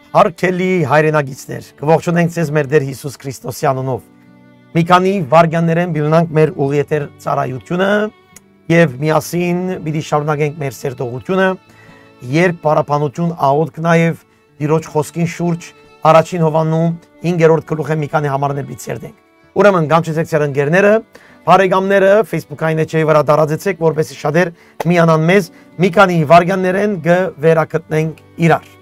Հարգելի հայրենագիտներ, կողջունենք ձեզ մեր Տեր Հիսուս Քրիստոսի անունով։ Մի քանի վայրկյաններեն բիլնանք մեր ուղիեթեր ծառայությունը եւ միասին պիտի շարունակենք մեր սերտողությունը, երբ պարապանություն աղոթք նաեւ Տիրոջ խոսքին շուրջ առաջին Հովաննում 5-րդ գլուխը մի քանի համարներ պիտի ցերդենք։ Ուրեմն գանչեցեք ձեր ընկերները, բարեկամները Facebook-ային էջի վրա դարածեցեք, որպեսզի շատեր միանան մեզ, մի քանի վայրկյաններեն կվերակտնենք իրար։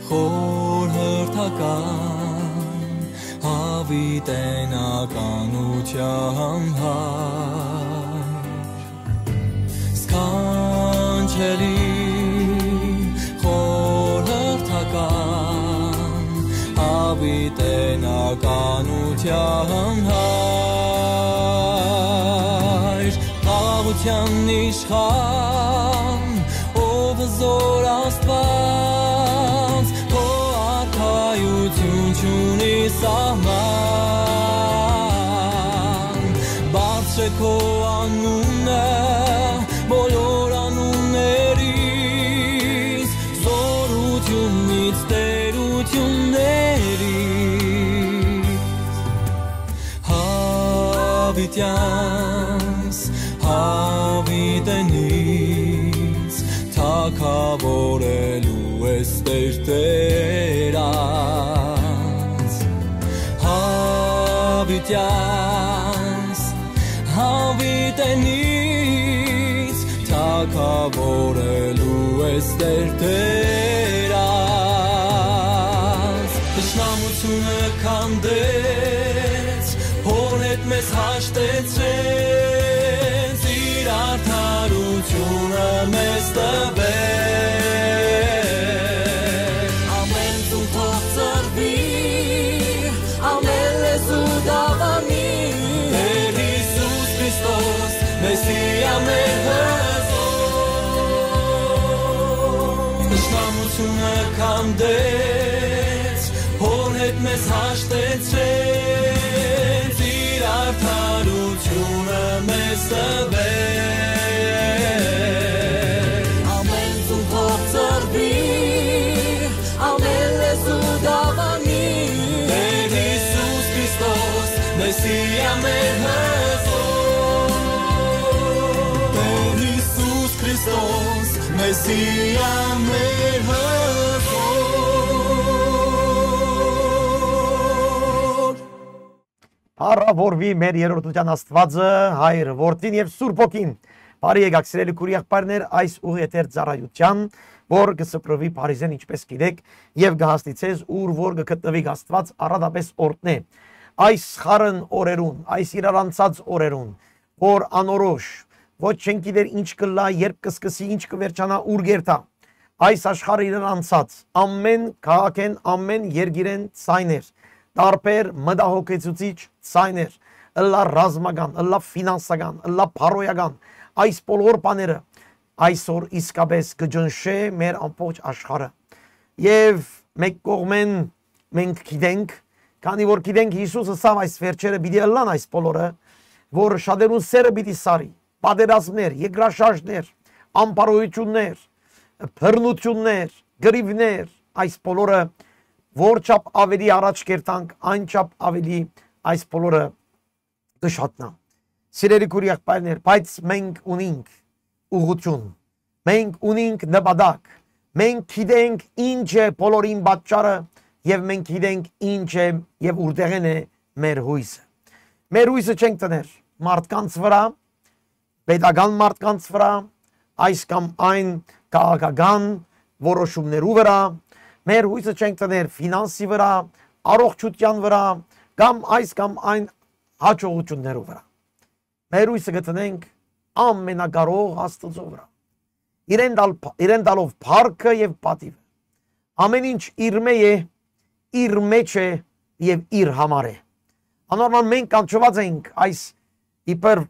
խորհրդական հավիտենականության սքանչելի խորհրդական հավիտենականության խաղաղության իշխան ով զոր Աստված քո արքայություն չունի սահման բարձր քո անունը բոլոր անուններից զորությունից տերություններից հավիտյանս հավիտենից թագավորելու ես տերտերած հավիտյանս հավիտենից թագավորելու ես տերտերած Տշնամությունը քանդեց հոր հետ մեզ հաշտեցրեց իր արդարությունը մեզ տվեց ամեն ծուն թող ծրվի ամեն լեզու դավանի Տեր Հիսուս Քրիստոս Մեսիա մեր հզոր Տշնամությունը քանդեց հոր հետ մեզ հաշտեցրեց իր արդարությունը մեզ տվեց ամեն ծուն թող ծրվի ամեն լեզու դավանի Տեր Հիսուս Քրիստոս Մեսիա մեր հզոր Տեր Հիսուս Քրիստոս Մեսիա մեր հզոր Փառավորվի մեր երրորդության Աստվածը, Հայր, Որդին եւ Սուրբ Հոգին։ Բարի եկաք սիրելի քուրի եղբայրներ, այս ուղիաթեր ծառայության, որ կսպրվի Փարիզեն ինչպես գիտեք, եւ կհաստիցես ուր որ կգտնվի Աստված առատապես օրտնե։ Այս խարն օրերուն, այս իրարանցած օրերուն, որ անորոշ, ոչ չեն գիտեր ինչ կլա, երբ կսկսի, ինչ կվերջանա, ուր գերտա։ Այս աշխարհը իրարանցած, ամեն քաղաքեն, ամեն երգիրեն ցայներ տարբեր մտահոգեցուցիչ ցայներ, ըլլա ռազմական, ըլլա ֆինանսական, ըլլա փարոյական, այս բոլոր բաները այսօր իսկապես կջնշե մեր ամբողջ աշխարհը։ Եվ մեկ կողմեն մենք գիտենք, քանի որ գիտենք Հիսուսը սավ այս վերջերը պիտի ըլլան այս բոլորը, որ շատերուն սերը պիտի սարի, պատերազմներ, երկրաշարժներ, անփարոյություններ, բռնություններ, գրիվներ, այս բոլորը որչափ ավելի առաջ կերտանք, այնչափ ավելի այս բոլորը կշատնա։ Սիրելի քուրի եղբայրներ, բայց մենք ունենք ուղղություն, մենք ունենք նպատակ, մենք գիտենք ինչ է բոլորին պատճառը եւ մենք գիտենք ինչ է եւ որտեղն է մեր հույսը։ Մեր հույսը չենք տներ մարդկանց վրա, պետական մարդկանց վրա, այս կամ այն քաղաքական որոշումներու վրա, մեր հույսը չենք տներ ֆինանսի վրա, առողջության վրա, կամ այս կամ այն հաջողություններու վրա։ Մեր հույսը կտնենք ամենակարող Աստծո վրա։ Իրեն տալով փառքը եւ պատիվը։ Ամեն ինչ իր մեջ է եւ իր համար է։ Անորմալ մենք կանչված ենք այս իբր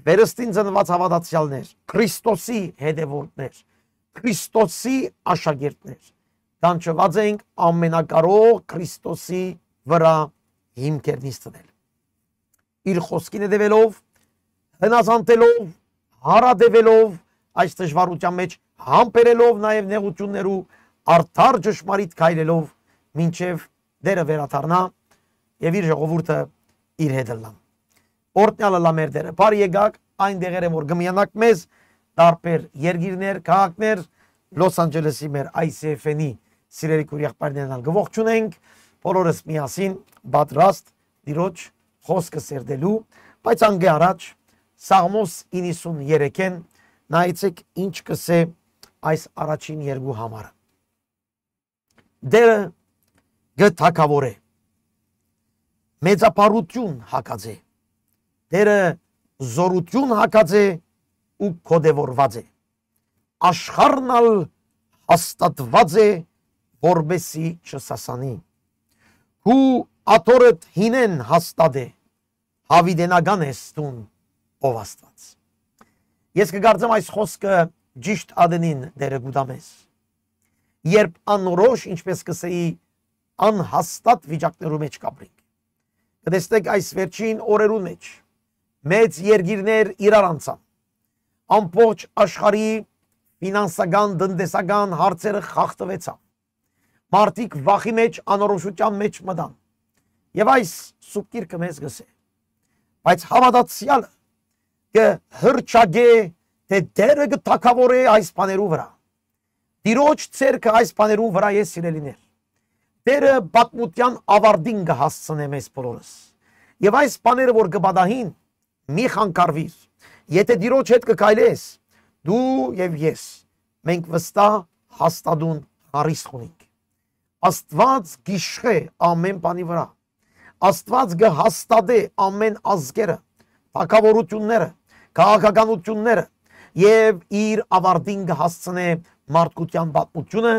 վերստին ծնված հավատացյալներ, Քրիստոսի հետևորդներ, Քրիստոսի աշակերտներ։ Կանչված ենք ամենակարող Քրիստոսի վրա հիմքեր նստել։ Իր խոսքին հետևելով, հնազանդելով, հարադևելով, այս դժվարության մեջ համբերելով նաև նեղություններու արդար ճշմարիտ քայլելով, մինչև դերը վերադառնա եւ իր ժողովուրդը իր հետ լա։ Օրտնյալը լա մեր դերը։ Բարի եկաք այն դեղերը որ գմյանակ մեզ տարբեր երկիրներ, քաղաքներ, Լոս Անջելեսի մեր ICF-ի սիրելի քուրի եղբայրներն գողջունենք, բոլորս միասին պատրաստ Տիրոջ խոսքը սերդելու, բայց անգե առաջ Սաղմոս 93-ին նայեցեք ինչ կսե այս առաջին երկու համարը։ Դերը գթակավոր է, մեծապարություն հակած է, դերը զորություն հակած է ու կոդևորված է, աշխարհնալ հաստատված է, որբեսի չսասանի, ու աթորդ հինեն հաստատ է, հավիդենական է ստուն ով Աստված։ Ես կգործեմ այս խոսքը ճիշտ ադենին դերը գուդամես։ Երբ անորոշ, ինչպես կսեի, անհաստատ վիճակներու մեջ կապրենք։ Կտեսնեք այս վերջին օրերու մեջ մեծ երկիրներ իրար անցան։ Ամբողջ աշխարհի ֆինանսական, տնտեսական հարցերը խախտվեցան։ Մարդիկ վախի մեջ, անորոշության մեջ մտան։ Եվ այս սուբկիրքը մեզ գսե։ Բայց հավատացյալը կհրճագե, թե դերը կթակավորե այս բաներու վրա։ Տիրոջ ցերկը այս բաներու վրա է սիրելիներ։ Դերը պատմության ավարտին կհասցնե մեզ բոլորս։ Եվ այս բաները որ կբադահին, մի խանգարվիր։ Եթե Տիրոջ հետ կքայլես, դու եւ ես, մենք վստահ հաստատուն հարիստ ունենք։ Աստված գիշխե ամեն բանի վրա։ Աստված կհաստատե ամեն ազգերը, թագավորությունները, քաղաքականությունները եւ իր ավարտին կհասցնե մարդկության պատմությունը,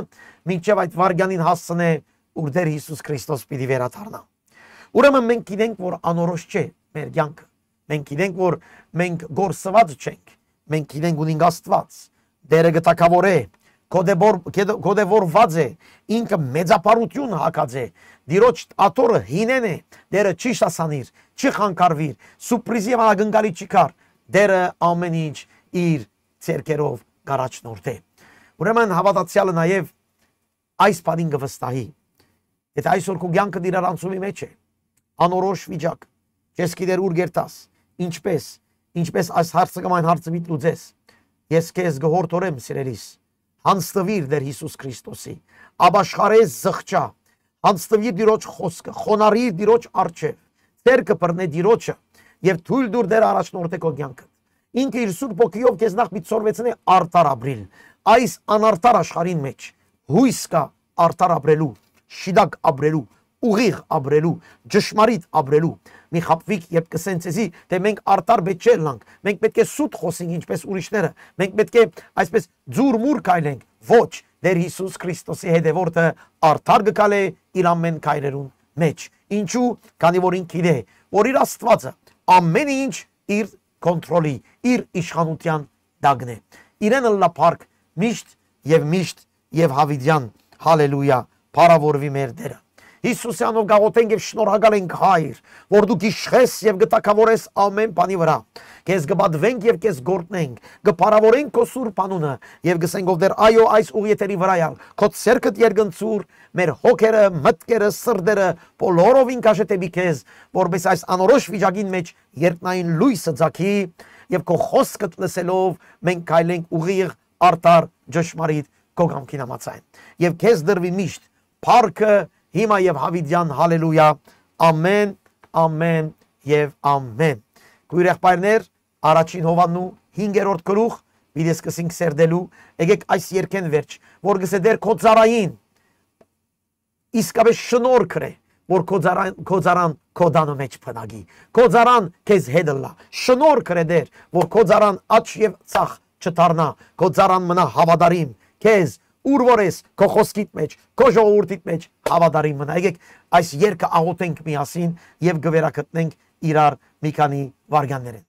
մինչև այդ վարգյանին հասցնե, ուր դեր Հիսուս Քրիստոս պիտի վերադառնա։ Ուրեմն մենք գիտենք, որ անորոշ չէ մեր կյանքը։ Մենք գիտենք, որ մենք գործված չենք։ Մենք գիտենք ունենք Աստված։ Դերը գտակավոր է, կոդևորված է, ինքը մեծապարություն հակած է։ Դիրոջ աթորը հինեն է, դերը չի շասանիր, չի խանգարվիր, սուրպրիզի ակնկալի չի կար, դերը ամեն ինչ իր ցերկերով կառաջնորդե։ Ուրեմն հավատացյալը նաև այս բանին կվստահի։ Եթե այսօր քո կյանքը դիրանցումի մեջ է, անորոշ վիճակ, ես գիտեր ուր գերտաս, ինչպես այս հարցը կամ այն հարցը միտ լուծես, ես քեզ գհորդորեմ սիրելիս, հանձնվիր դեր Հիսուս Քրիստոսի, ապաշխարես զղջա, հանձնվիր Տիրոջ խոսքը, խոնարհիր Տիրոջ առջև, ցերկը բռնե Տիրոջը եւ թույլ դուր դեր առաջնորդե քո կյանքը։ Ինքը իր սուրբ ոգիով քեզ նախ միտցորվեցնե արտար ապրիլ։ Այս անարտար աշխարհին մեջ հույս կա արտար ապրելու, շիդակ ապրելու, ուղիղ ապրելու, ճշմարիտ ապրելու։ Մի խապվիկ երբ կսեն ցեզի, թե մենք արտար պետք չէ լանք, մենք պետք է սուտ խոսենք ինչպես ուրիշները, մենք պետք է այսպես ձուր մուր քայլենք, ոչ, դեր Հիսուս Քրիստոսի հետևորդը արտար գկալե իր ամեն քայլերուն մեջ։ Ինչու, քանի որ ինքը գիտե, որ իր Աստվածը ամեն ինչ իր կոնտրոլի, իր իշխանության դագն է։ Իրեն լապարկ միշտ եւ հավիդյան, հալելույա, փառավորվի մեր Տերը։ Հիսուսյանով գաղութենք եւ շնորհակալ ենք Հայր, որ դու գիշխես եւ գտակավորես ամեն բանի վրա։ Քեզ կբադվենք եւ քեզ գործնենք, կփառավորենք քո սուրբ անունը եւ գսենք ով դեր այո այս ուղիեթերի վրա քո ցերկդ երգնցուր, մեր հոգերը, մտքերը, սրտերը բոլորովին կաշետեբի քեզ, որպես այս անորոշ վիճակին մեջ երկնային լույսը ցակի եւ քո խոսքդ լսելով մենք քայլենք ուղիղ արտար ճշմարիտ քո կամքին համաձայն։ Եվ քեզ դրվի միշտ փառքը հիմա եւ հավիդյան, հալելույա, ամեն, ամեն եւ ամեն։ Քույր եղբայրներ, առաջին Հովաննու 5-րդ գլուխ, պիտի սկսենք սերդելու, եկեք այս երկեն վերջ, որ գսե դեր քո ծառային, իսկապես շնորհք է, որ քո ծառան քո դանը մեջ փնագի, քո ծառան քեզ հետլա, շնորհք է դեր, որ քո ծառան աճ եւ ցախ չդառնա, քո ծառան մնա հավատարիմ, քեզ ուր որ ես քո խոսքիդ մեջ, քո ժողովրդիդ մեջ հավատարիմ մնա։ Եկեք այս երգը աղոթենք միասին եւ գվերակտնենք իրար մի քանի վարգաններեն։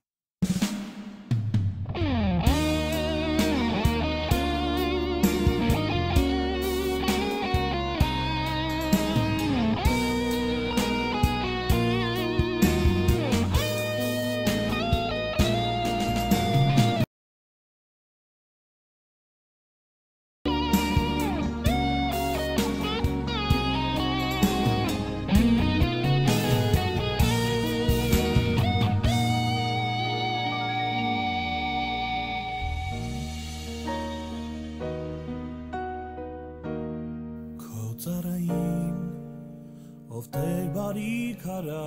Ով դեր բարիք արա,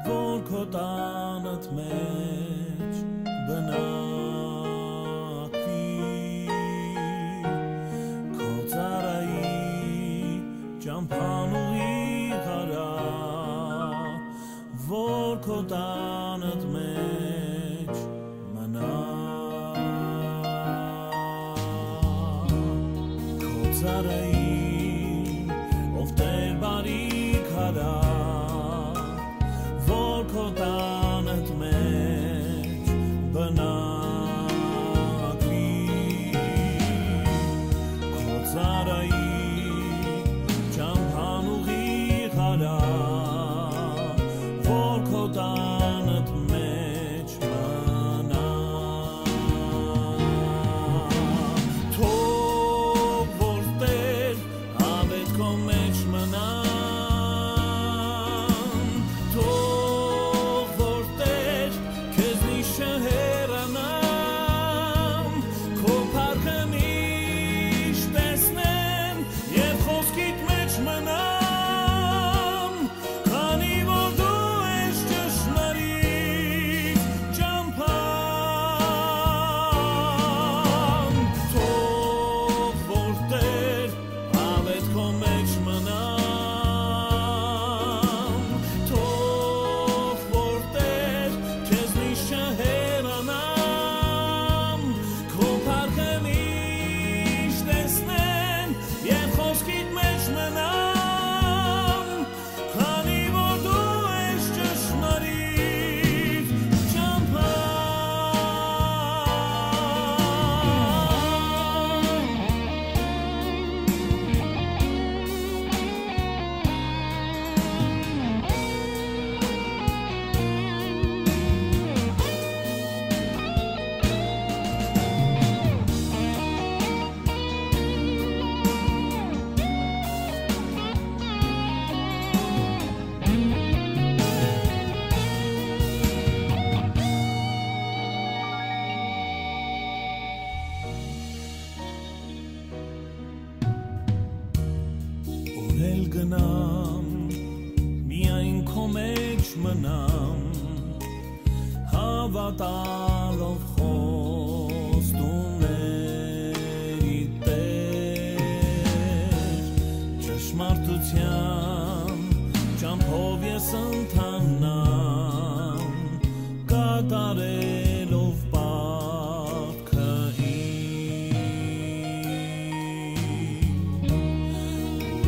որ քո տանդ մեջ բնակվի, քո տանդ մեջ մնա քո ծառային ով Տեր բարիք արա որ քո տանդ մեջ բնակվի քո ծառային ճամփան ուղիղ արա որ քո տանդ մեջ մնա թող որ Տեր ավետ քո մեջ մնա թող որ Տեր քեզնից չհեռանամ քո փառքը միշտ տեսնեմ և խոսքիդ մեջ մնամ քանի որ դու ես ճշմարիտ ճամփան թող որ Տեր ավետ քո մեջ մնամ թող որ Տեր քեզնից չհեռանամ քո փառքը միշտ տեսնեմ և խոսքիդ մեջ մնամ քանի որ դու ես ճշմարիտ Ուր գնամ միայն քո մեջ մնամ հավատալով խոստումների Տեր ճշմարտության ճամփով ես ընթանամ կատարելով պարտքը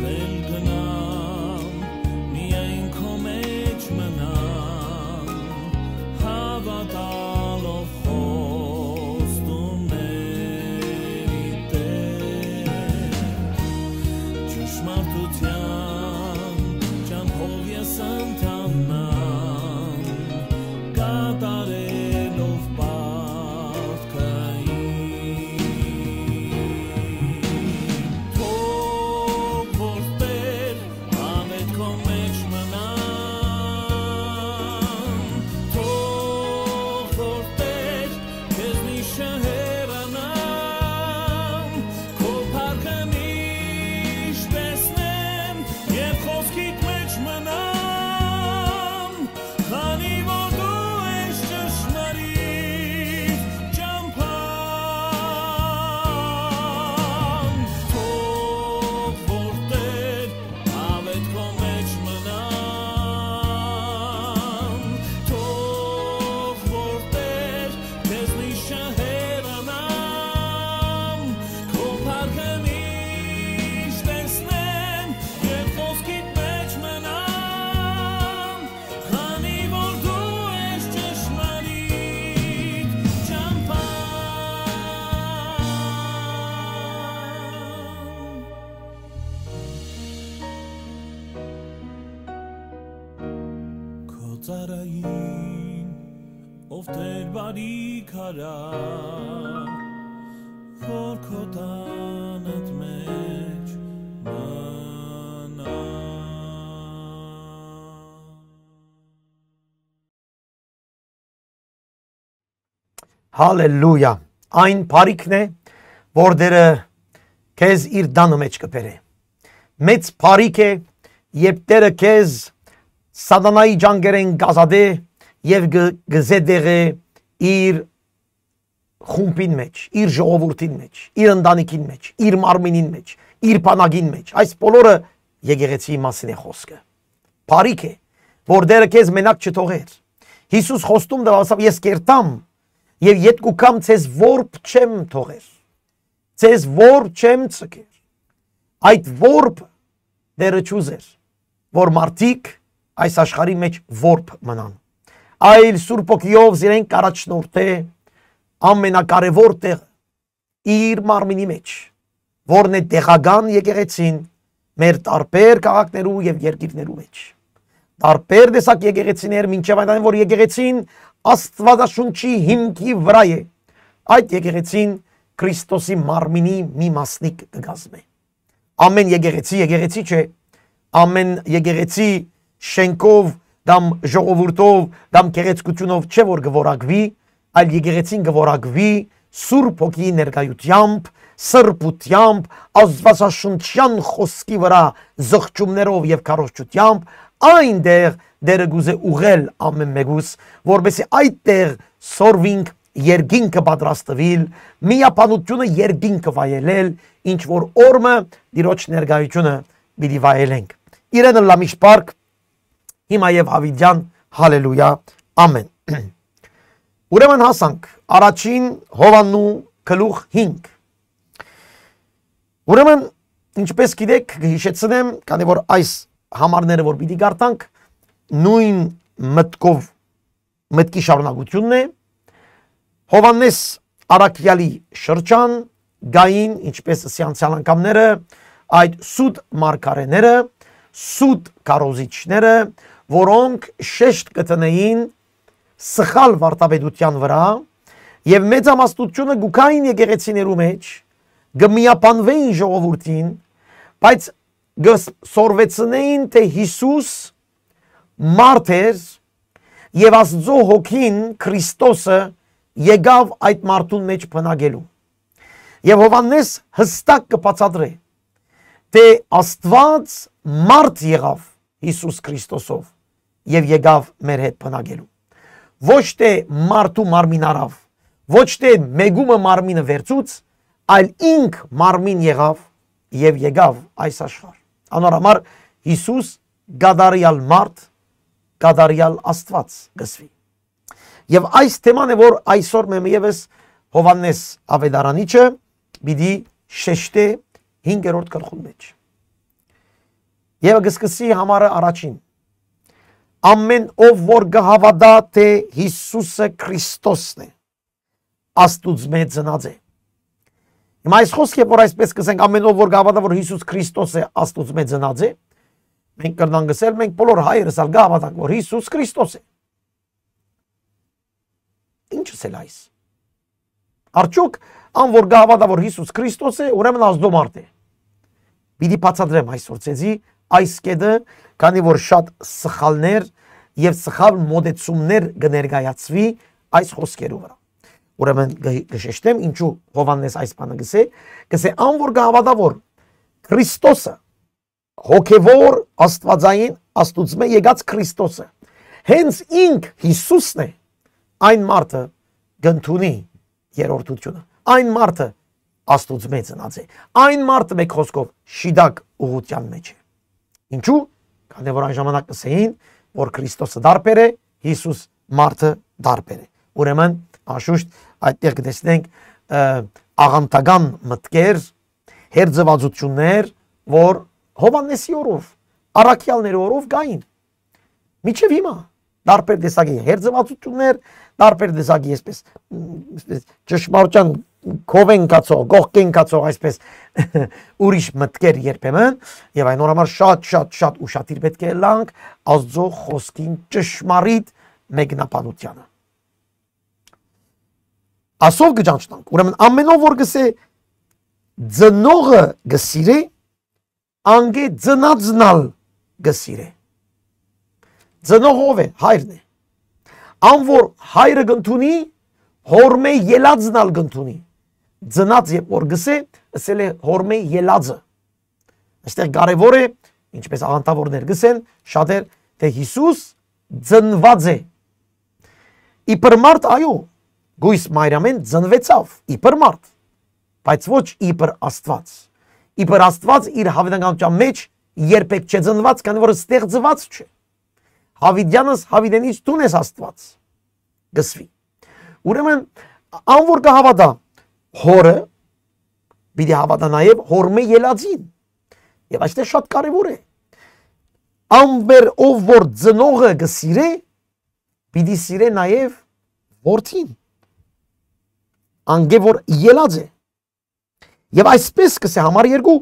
Ուր գնամ միայն քո մեջ մնամ հավատալով խոստումների Տեր ճշմարտության ճամփով ես ընթանամ կատարելով պարտքը թող որ Տեր ավետ քո մեջ մնամ թող որ Տեր քեզնից չհեռանամ քո փառքը միշտ տեսնեմ և խոսքիդ մեջ մնամ քանի որ դու ես ճշմարիտ ճամփան թող որ Տեր ավետ քո մեջ մնամ թող որ Տեր քեզնից չհեռանամ քո փառքը միշտ տեսնեմ և խոսքիդ մեջ մնամ քանի որ դու ես ճշմարիտ ճամփան քո ծառային ով Տեր բարիք արա որ քո տանդ մեջ մնա Հալելույա այն բարիքն է որ Տերը քեզ իր դանը մեջ կբերե մեծ բարիք է երբ Տերը քեզ սատանայի ջանքերեն գազադե եւ գզեդեղե իր խումբին մեջ, իր ժողովրդին մեջ, իր ընտանիքին մեջ, իր մարմինին մեջ, իր բանակին մեջ։ Այս բոլորը եկեղեցիի մասին է խոսքը։ Բարիք է, որ Տերը քեզ մենակ չթողեր, Հիսուս խոստում տվավ, ես կերտամ եւ յետք կամ ցեզ որբ չեմ թողեր։ Ցեզ որբ չեմ ցկեր։ Այդ որբ դերը ճուզեր, որ մարդիկ այս աշխարհի մեջ որբ մնան։ Այլ Սուրբ Օգիով զիրեն կարաչնորթե ամենակարևոր տեղը իր մարմինի մեջ, որն է տեղական եկեղեցին մեր տարբեր քաղաքներու եւ երկիրներու մեջ։ Տարբեր տեսակ եկեղեցիներ, մինչև այն որ եկեղեցին Աստվածաշունչի հիմքի վրա է, այդ եկեղեցին Քրիստոսի մարմինի մի մասնիկ կգազմե։ Ամեն եկեղեցի չէ, ամեն եկեղեցի շենքով, դամ ժողովուրդով, դամ գեղեցկությունով չէ որ գորագվի, այլ եկեղեցին գորագվի Սուրբ Հոգի ներկայությամբ, սրբությամբ, Աստվածաշունչյան խոսքի վրա զղջումներով եւ քարոզչությամբ, այնտեղ դերը գուզե ուղել ամեն մեկուս, որբեսի այդտեղ սորվինք երկինքը պատրաստվել, միապանությունը երկինքը վայելել, ինչ որ օրը Տիրոջ ներկայությունը պիտի վայելենք։ Իրեն լամիշ պարկ, հիմա եւ հավիդյան, հալելույա, ամեն։ Ուրեմն հասանք առաջին Հովաննու գլուխ 5։ Ուրեմն ինչպես գիտեք, հիշեցնեմ, քանի որ այս համարները որ պիտի գարտանք, նույն մտքի շարունակությունն է, Հովաննես Արաքյալի շրջան, գային, ինչպես սյանցյալ անգամները, այդ սուտ մարգարեները, սուտ կարոզիչները, որոնք շեշտ կտնեին սխալ վարտաբեդության վրա եւ մեծամասնությունը գուքային եկեղեցիներու մեջ գմիապանվեին ժողովրդին, բայց գսորվեցնեին թե Հիսուս մարդ էր եւ Աստծո հոգին Քրիստոսը եկավ այդ մարդուն մեջ բնագելու։ Եվ Հովաննես հստակ կբացատրե, թե Աստված մարդ եղավ Հիսուս Քրիստոսով եւ եկավ մեր հետ բնագելու։ Ոչ թե մարդու մարմին արավ, ոչ թե մեգումը մարմինը վերցուց, այլ ինք մարմին եղավ եւ եկավ այս աշխարհ։ Անորամար Հիսուս գադարյալ մարդ, գադարյալ Աստված գսվի։ Եվ այս թեման է, որ այսօր մեմիևս Հովաննես Ավետարանիչը պիտի շեշտե 5-րդ գլխի մեջ։ Եվ գսկսի համարը առաջին։ Ամեն ով որ գհավատա թե Հիսուսը Քրիստոսն է, Աստուծմե ծնած է։ Հիմա այս խոսքը որ այսպես կսենք ամեն ով որ գհավատա որ Հիսուս Քրիստոս է, Աստուծմե ծնած է, մենք կրնան գսել, մենք բոլոր հայերս ալ գհավատանք որ Հիսուս Քրիստոս է։ Ինչս էլ այս։ Արդյոք ան որ գհավատա որ Հիսուս Քրիստոս է, ուրեմն Աստծո մարդ է։ Պիտի բացատրեմ այսօր ցեզի այս կետը, քանի որ շատ սխալներ եւ սխալ մոդեցումներ կներկայացվի այս խոսքերու վրա։ Ուրեմն գշեշտեմ ինչու Հովաննես այս բանը գսե ան որ գհավատա որ Քրիստոսը հոգևոր Աստվածային Աստուծմե եկած Քրիստոսը հենց ինք Հիսուսն է, այն մարդը գնդունի երրորդությունը, այն մարդը Աստուծմե ծնած է, այն մարդը մեկ խոսքով շիդակ ուղղության մեջ է։ Ինչու՞, քանի որ այն ժամանակ կսեին, որ Քրիստոսը դարբեր է, Հիսուս մարդը դարբեր է։ Ուրեմն անշուշտ այդտեղ կտեսնենք աղանդական մտքեր, հերձվածություններ, որ Հովաննեսի օրով, առաքյալների օրով գային։ Միջև հիմա դարբեր տեսակի հերձվածություններ, դարբեր տեսակի այսպես ճշմարտության կովեն կացող, գողքեն կացող այսպես ուրիշ մտքեր երբեմն եւ այն նորմալ շատ ուշադիր պետք է լանք Աստծո խոսքին ճշմարիտ մեկնաբանությանը։ Ասով գճանչնանք, ուրեմն ամենով որ գսե ծնողը գսիրե, անգե ծնածնալ գսիրե։ Ծնողով է, հայրն է։ Ան որ հայրը գնդունի, հորմե ելածնալ գնդունի։ Ծնած երբ որ գսե, ասել է հորմե ելածը։ Այստեղ կարևոր է, ինչպես աղանդավորներ գսեն, շատեր, թե Հիսուս ծնված է։ Իբր մարդ, այո, գույս մայրամեն ծնվեցավ, իբր մարդ, բայց ոչ իբր Աստված։ Իբր Աստված իր հավիտենականության մեջ երբեք չէ ծնված, քանի որ ստեղծված չէ։ Հավիդյանս հավիդենից տուն ես Աստված։ գսվի։ Ուրեմն անոր կհավատա հորը, պիտի հավատա նաև հորմե ելածին։ Եվ այստեղ շատ կարևոր է։ Ամբեր ով որ ծնողը կսիրե, պիտի սիրե նաև որդին։ Անգե որ ելած է։ Եվ այսպես կսե համար երկու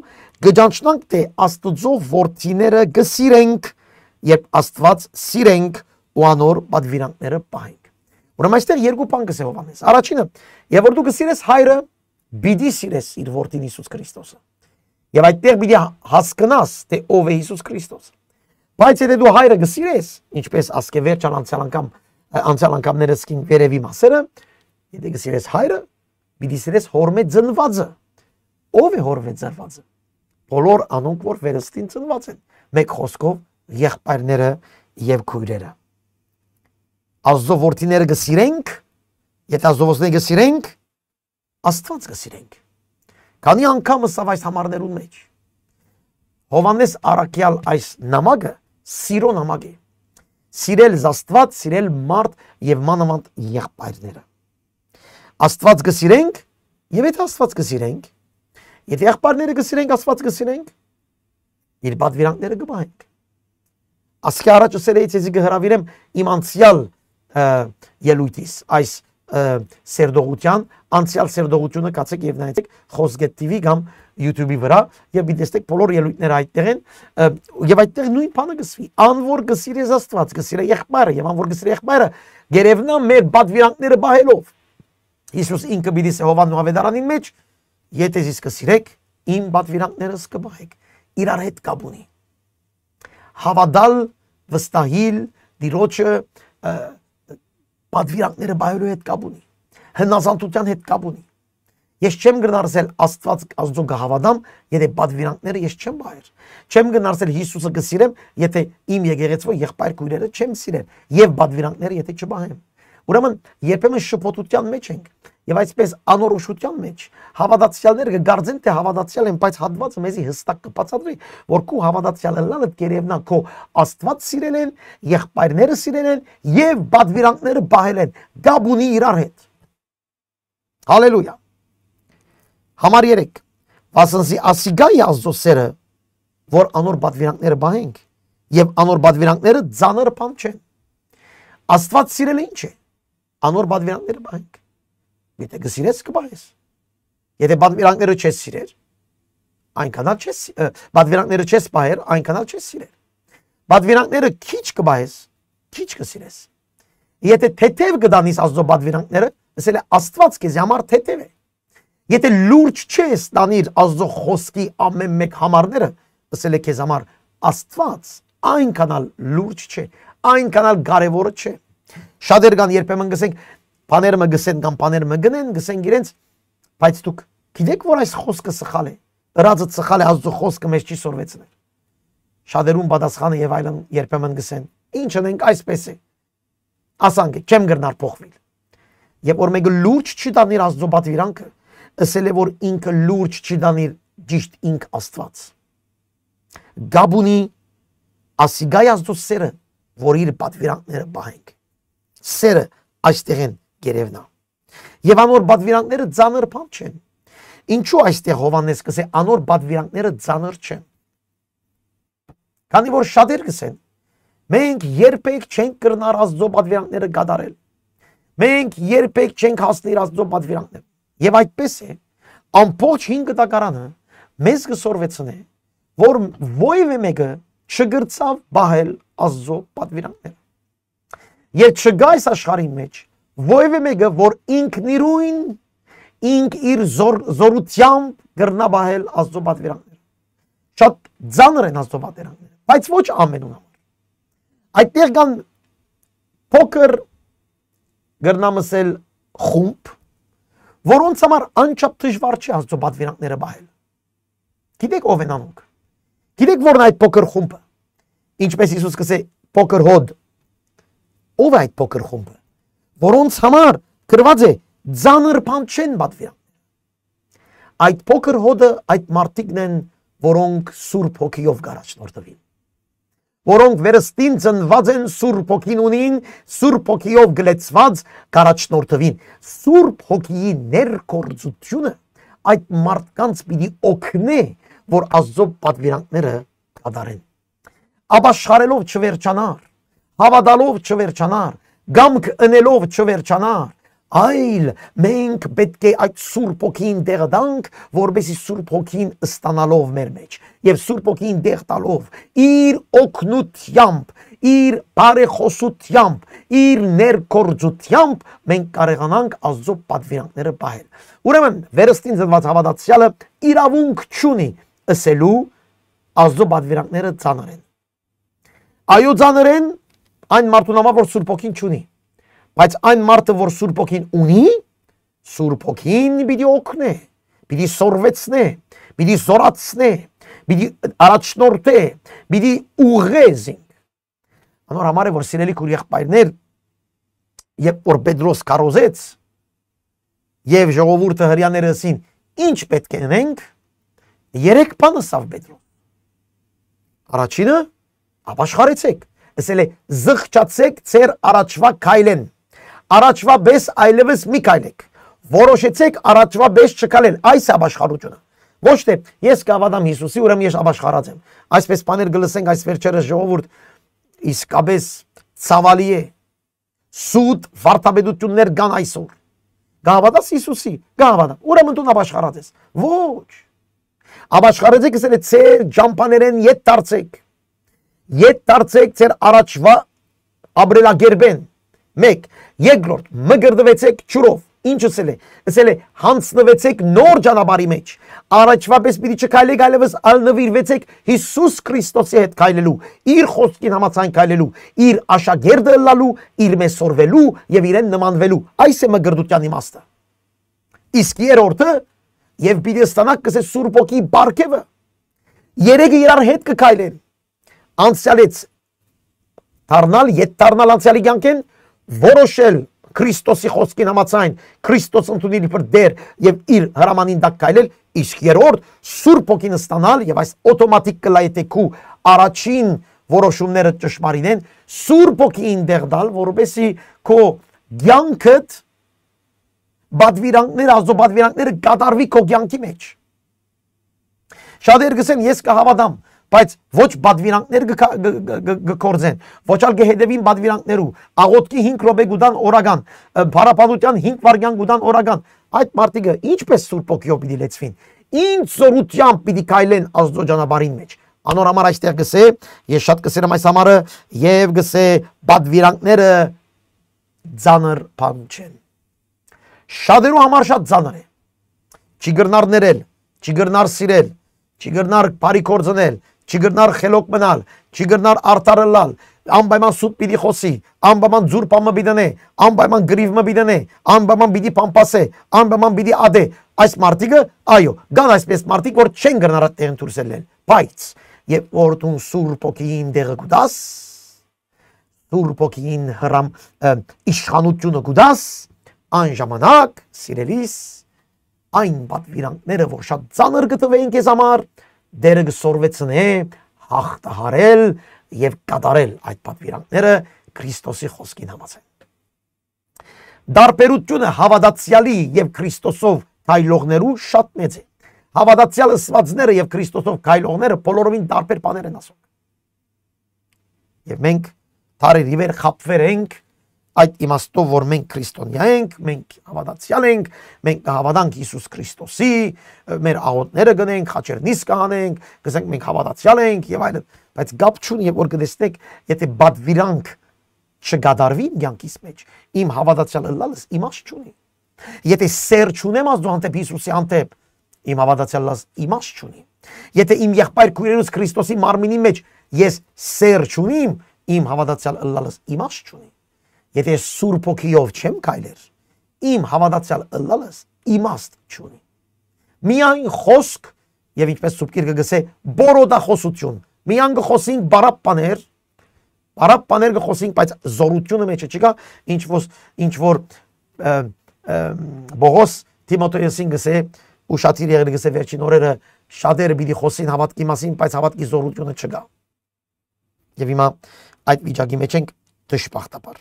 գճանչնանք թե Աստծո որդիները կսիրենք, երբ Աստված սիրենք ու անոր պատվիրանքները պահենք։ Ուրեմն այստեղ երկու բան կսե Հովհաննես։ Առաջինը, երբ որ դու կսիրես հայրը, պիտի սիրես իր որդին Հիսուս Քրիստոսը։ Եվ այդտեղ պիտի հասկանաս, թե ով է Հիսուս Քրիստոսը։ Բայց եթե դու հայրը կսիրես, ինչպես ասկե վերջան անցյալ անգամներս կին վերևի մասերը, եթե կսիրես հայրը, պիտի սիրես հորմե ծնվածը։ Ով է հորմե ծնվածը։ Բոլոր անոնք որ վերստին ծնված են, մեկ խոսքով եղբայրները եւ քույրերը։ Աստծո որդիները կսիրենք, եթե Աստծո որդիները կսիրենք, Աստված կսիրենք։ Քանի անգամ ըսավ այս համարներուն մեջ։ Հովհաննես առաքյալ այս նամակը սիրո նամակ է։ Սիրել Աստված, սիրել մարդ եւ մանավանդ եղբայրները։ Աստված կսիրենք, եւ եթե Աստված կսիրենք, եթե եղբայրները կսիրենք, Աստված կսիրենք, իր պատվիրանքները կպահենք։ Ասկի առաջ ասել էի ցեզի կհրավիրեմ իմ անցյալ ելույթիս այս սերդողության, անցյալ սերդողությունը կացեք եւ նայեցեք Խոսգետ TV կամ YouTube-ի վրա եւ դիտեք բոլոր ելույթները այդտեղ են եւ այդտեղ նույն բանը կսվի։ Անոր կսիրես Աստված, կսիրե եղբայրը եւ անոր կսիրե եղբայրը գերեւնա մեր պատվիրանքները բահելով։ Հիսուս ինքը պիտի սե Հովաննու ավետարանին մեջ, եթե զիս կսիրեք, իմ պատվիրանքներս կբահեք։ Իրար հետ կապ ունի։ Հավատալ, վստահիլ, դիրոջը պատվիրանքները բայելու հետ կապ ունի, հնազանդության հետ կապ ունի։ Ես չեմ գնարսել Աստված Աստծո կհավատամ, եթե պատվիրանքները ես չեմ բայեր։ Չեմ գնարսել Հիսուսը կսիրեմ, եթե իմ եկեղեցվո եղբայր քույրերը չեմ սիրեմ, եւ պատվիրանքները եթե չբահեմ։ Ուրեմն երբեմն շփոթության մեջ ենք եւ այսպես անորոշության մեջ հավատացյալները կգարձեն թե հավատացյալ են, բայց հատվածը մեզի հստակ կբացատրի, որ քո հավատացյալը լանը կերևնա քո Աստված սիրել են, եղբայրները սիրել են եւ պատվիրանքները բահել են, գաբունի իրար հետ։ Հալելույա։ Համար 3. Վասնզի ասիգայի Աստծո սերը, որ անոր պատվիրանքները բահենք եւ անոր պատվիրանքները ծանր բան չեն։ Աստված սիրել է ինչ է։ Անոր պատվիրանքները բահենք։ Եթե կսիրես կբահես։ Եթե պատվիրանքները չես սիրեր, այնքանալ չես պատվիրանքները չես բահեր, այնքանալ չես սիրեր։ Պատվիրանքները քիչ կբահես, քիչ կսիրես։ Եթե թեթև կդանես Աստծո պատվիրանքները, ասել է Աստված քեզ համար թեթև է։ Եթե լուրջ չես տանիր Աստծո խոսքի ամեն մեկ համարները, ասել է քեզ համար Աստված այնքանալ լուրջ չէ, այնքանալ կարևորը չէ։ Շատեր կան երբեմն գսենք բաները մը գսեն կամ բաները մը գնեն, գսենք իրենց, բայց դուք գիտեք որ այս խոսքը սխալ է։ Ըրածը սխալ է, Աստծո խոսքը մեզ չի սորվեցնել։ Շատերուն պատասխանը եւ այլն երբեմն գսեն, ինչ անենք այսպես է։ Ասանք չեմ գրնար փոխվել։ Եվ որ մեկը լուրջ չի տանիր Աստծո պատվիրանքը, ասել է որ ինքը լուրջ չի տանիր ճիշտ ինք Աստված։ Գաբունի ասիգայ Աստծո սերը, որ իր պատվիրանքները բահենք։ Սերը այստեղ են գերևնա։ Եվ անոր պատվիրանքները ծանր բան չեն։ Ինչու այստեղ Հովհաննես կսե անոր պատվիրանքները ծանր չեն։ Քանի որ շատեր կսեն, մենք երբեք չենք կրնար Աստծո պատվիրանքները կատարել։ Մենք երբեք չենք հասնիր Աստծո պատվիրանքները։ Եվ այդպես է, ամբողջ 5 տակարանը մեզ կսորվեցնե, որ ովևէ մեկը չգրծավ բահել Աստծո պատվիրանքները։ Եվ չգա այս աշխարհի մեջ ովևէ մեկը, որ ինքնիրույն ինք իր զորությամբ գրնա բահել Աստծո պատվիրանքները։ Շատ ծանր են Աստծո պատվիրանքները, բայց ոչ ամենուն համար։ Այդտեղ կան փոքր գրնամսել խումբ, որոնց համար անչափ դժվար չէ Աստծո պատվիրանքները բահել։ Գիտեք ով են անոնք։ Գիտեք որն այդ փոքր խումբը։ Ինչպես Հիսուս կսե փոքր հոդ։ Ով է այդ փոքր խումբը, որոնց համար գրված է ծանր բան չեն պատվիրանքները։ Այդ փոքր հոդը այդ մարդիկն են, որոնք Սուրբ Հոգիով կառաջնորդվին, որոնք վերստին ծնված են Սուրբ Հոգին ունին, Սուրբ Հոգիով գլեցված կառաջնորդվին։ Սուրբ Հոգիի ներկործությունը այդ մարդկանց պիտի օգնի, որ Աստծո պատվիրանքները կատարեն։ Ապաշխարելով չվերջանար, հավատալով չվերջանար, գամք ընելով չվերջանար, այլ մենք պետք է այդ Սուրբ Հոգին դեղ տանք, որպեսզի Սուրբ Հոգին ստանալով մեր մեջ եւ Սուրբ Հոգին դեղ տալով իր օգնությամբ, իր բարեխոսությամբ, իր ներկործությամբ մենք կարողանանք Աստծո պատվիրանքները պահել։ Ուրեմն վերստին ծնված հավատացյալը իրավունք չունի ասելու Աստծո պատվիրանքները ծանր են։ Այո, ծանր են այն մարդուն համար, որ Սուրբ Հոգին չունի, բայց այն մարդը, որ Սուրբ Հոգին ունի, Սուրբ Հոգին պիտի օգնի, պիտի սորվեցնի, պիտի զորացնի, պիտի առաջնորդի, պիտի ուղղի։ Անոր համար է, որ սիրելի քույր եղբայրներ, երբ որ Պետրոս քարոզեց եւ ժողովուրդը հրյաները ասին, ինչ պետք է անենք, երեք բան ասավ Պետրոս։ Առաջինը, ապաշխարեցեք, ասել է զղջացեք ձեր առաջվա քայլեն, առաջվա պես այլևս մի քայլեք, որոշեցեք առաջվա պես չքայլել, այս է ապաշխարությունը։ Ոչ թե ես կավատամ Հիսուսի, ուրեմն ես ապաշխարած եմ։ Այսպես բաներ գլսենք այս վերջերս ժողովուրդ, իսկապես ցավալի է։ Սուտ վարդապետություններ կան այսօր։ Գավադաս Հիսուսի, գավադա, ուրեմն դու ապաշխարած ես։ Ոչ։ Ապաշխարեցեք ասել է ձեր ջամփաներեն ետ դարձեք։ Ետ դարձեք ձեր առաջվա ապրելակերպեն։ Մեկ, երկրորդ, մգրդվեցեք ջուրով։ Ինչ ասել է հանձնվեցեք նոր ճանապարհի մեջ։ Առաջվա պես պիտի չքայլեք, այլևս նվիրվեցեք Հիսուս Քրիստոսի հետ քայլելու, իր խոսքին համաձայն քայլելու, իր աշակերտը լալու, իր մեջ սորվելու եւ իրեն նմանվելու։ Այս է մգրդության իմաստը։ Իսկ երրորդը եւ պիտի ստանաք կսե Սուրբ Հոգի բարգեւը։ Երեքը իրար հետ կքայլեն։ Անցյալից դառնալ, ետ դառնալ անցյալի կյանքեն, որոշել Քրիստոսի խոսքին համաձայն, Քրիստոս ընդունել իբր դեր եւ իր հրամանին դակ քայլել, իսկ երրորդ Սուրբ Հոգին ստանալ եւ այս օտոմատիկ կլայտեքու առաջին որոշումները ճշմարին են, Սուրբ Հոգին դեղ դալ, որովհետեւ քո կյանքդ բադվիրանքները, Աստծո բադվիրանքները կատարվի քո կյանքի մեջ։ Շատեր գսեն ես կհավատամ, բայց ոչ բադվիրանքներ կկործեն, ոչ ալ կհետևին բադվիրանքներու, աղոտքի 5 րոպե գուտան օրական, փարապանության 5 վայրկյան գուտան օրական, այդ մարդիկը ինչպես Սուրբ Հոգիով պիտի լեցվին, ինչ զորությամբ պիտի քայլեն Աստծո ճանապարհին մեջ։ Անոր համար այստեղ գսե, ես շատ կսերեմ այս համարը եւ գսե բադվիրանքները ծանր բան չեն։ Շատերու համար շատ ծանր է։ Չի գրնար ներել, չի գրնար սիրել, չի գրնար բարի կործնել, չի գրնար խելոք մնալ, չի գրնար արդարելալ, անպայման սուտ պիտի խոսի, անպայման ձուր պամը պիտի, անպայման գրիվը պիտի, անպայման պիտի պամպասե, անպայման պիտի ադե։ Այս մարդիկը, այո, կան այսպես մարդիկ, որ չեն գրնար այդ տեղն դուրսելել, բայց երբ որ դու Սուրբ Հոգին դեղը կուտաս, Սուրբ Հոգին հրամ իշխանությունը կուտաս, այն ժամանակ, սիրելիս, այն պատվիրանքները, որ շատ ծանր գտվեին քեզ համար, դերը կսորվեցնե, հաղթահարել եւ կատարել այդ պատվիրանքները Քրիստոսի խոսքին համաձայն։ Դարբերությունը հավատացյալի եւ Քրիստոսով քայլողներու շատ մեծ է։ Հավատացյալ ըսվածները եւ Քրիստոսով քայլողները բոլորովին տարբեր բաներ են ասում։ Եվ մենք տարի վեր խապվեր ենք այդ իմաստով, որ մենք քրիստոնյա ենք, մենք հավատացյալ ենք, մենք կհավատանք Հիսուս Քրիստոսի, մեր աղոթները գնենք, խաչերնիս կանենք, կսենք մենք հավատացյալ ենք եւ այլն, բայց գապ չունի, եւ որ կտեսնեք, եթե բադվիրանք չգադարվի կյանքիս մեջ, իմ հավատացյալ ըլլալս իմաստ չունի։ Եթե սեր չունեմ Աստծո հանդեպ Հիսուսի հանդեպ, իմ հավատացյալս իմաստ չունի։ Եթե իմ եղբայր քույրերուս Քրիստոսի մարմինի մեջ ես սեր չունիմ, իմ հավատացյալ ըլլալս իմաստ չունի։ Եթե Սուրբ Հոգիով չեմ քայլեր, իմ հավատացյալ ըլլալս իմաստ չունի։ Միայն խոսք եւ ինչպես Սուրբ Գիրքը գսե բորոդախոսություն։ Միայն գխոսենք բարապ բաներ գխոսենք, բայց զորությունը մեջը չկա, ինչ որ Բողոս Թիմոթեոսին գսե ու շատիր եղել գսե վերջին օրերը շատերը պիտի խոսին հավատքի մասին, բայց հավատքի զորությունը չկա։ Եվ հիմա այդ վիճակի մեջ ենք դժբախտաբար։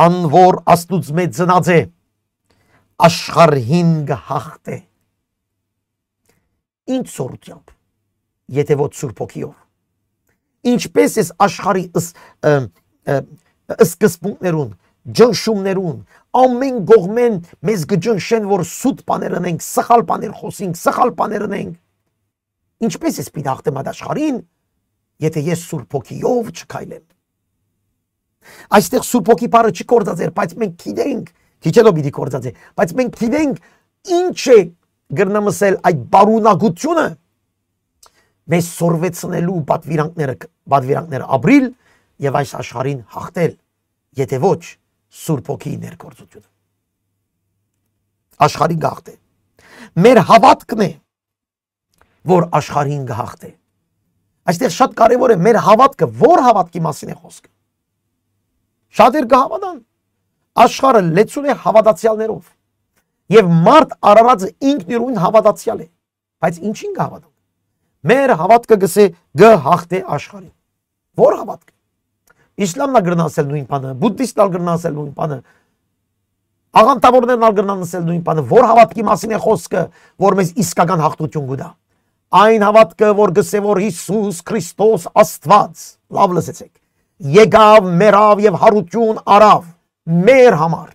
Անոր Աստուծո մեծ ծնած է, աշխարհին գահախտ է։ Ինչ սորությամբ, եթե ոչ Սուրբ Հոգիով։ Ինչպես է աշխարհի սկզբունքներուն, ջնշումներուն, ամեն կողմեն մեզ կջնշեն, որ սուտ բաներ ունենք, սխալ բաներ խոսենք, սխալ բաներ ունենք։ Ինչպես է պիտի հաղթեմ այդ աշխարհին, եթե ես Սուրբ Հոգիով չքայլեմ։ Այստեղ Սուրբ Հոգի բառը չի կործած էր, բայց մենք գիտենք, քիչելով պիտի կործած է, բայց մենք գիտենք ինչ է գրնամսել այդ բարունակությունը մեզ սորվեցնելու պատվիրանքները ապրիլ եւ այս աշխարհին հաղթել, եթե ոչ Սուրբ Հոգի ներգործությունը։ Աշխարհի գաղթ է։ Մեր հավատքն է, որ աշխարհին գահխտ է։ Այստեղ շատ կարևոր է մեր հավատքը, որ հավատքի մասին է խոսքը։ Շատեր կհավատան։ Աշխարհը լեցուն է հավատացյալներով։ Եվ մարդ արարածը ինքնուրույն հավատացյալ է, բայց ինչին կհավատան։ Մեր հավատքը գսե գահխտ է աշխարհին։ Որ հավատքը։ Իսլամն ալ գրնասել նույն բանը, բուդդիստն ալ գրնասել նույն բանը, աղանդավորներն ալ գրնասել նույն բանը, որ հավատքի մասին է խոսքը, որ մեզ իսկական հաղթություն կտա։ Այն հավատքը, որ գսե որ Հիսուս Քրիստոս Աստված, լավ լսեցեք, եկավ մերավ եւ հարություն արավ մեր համար,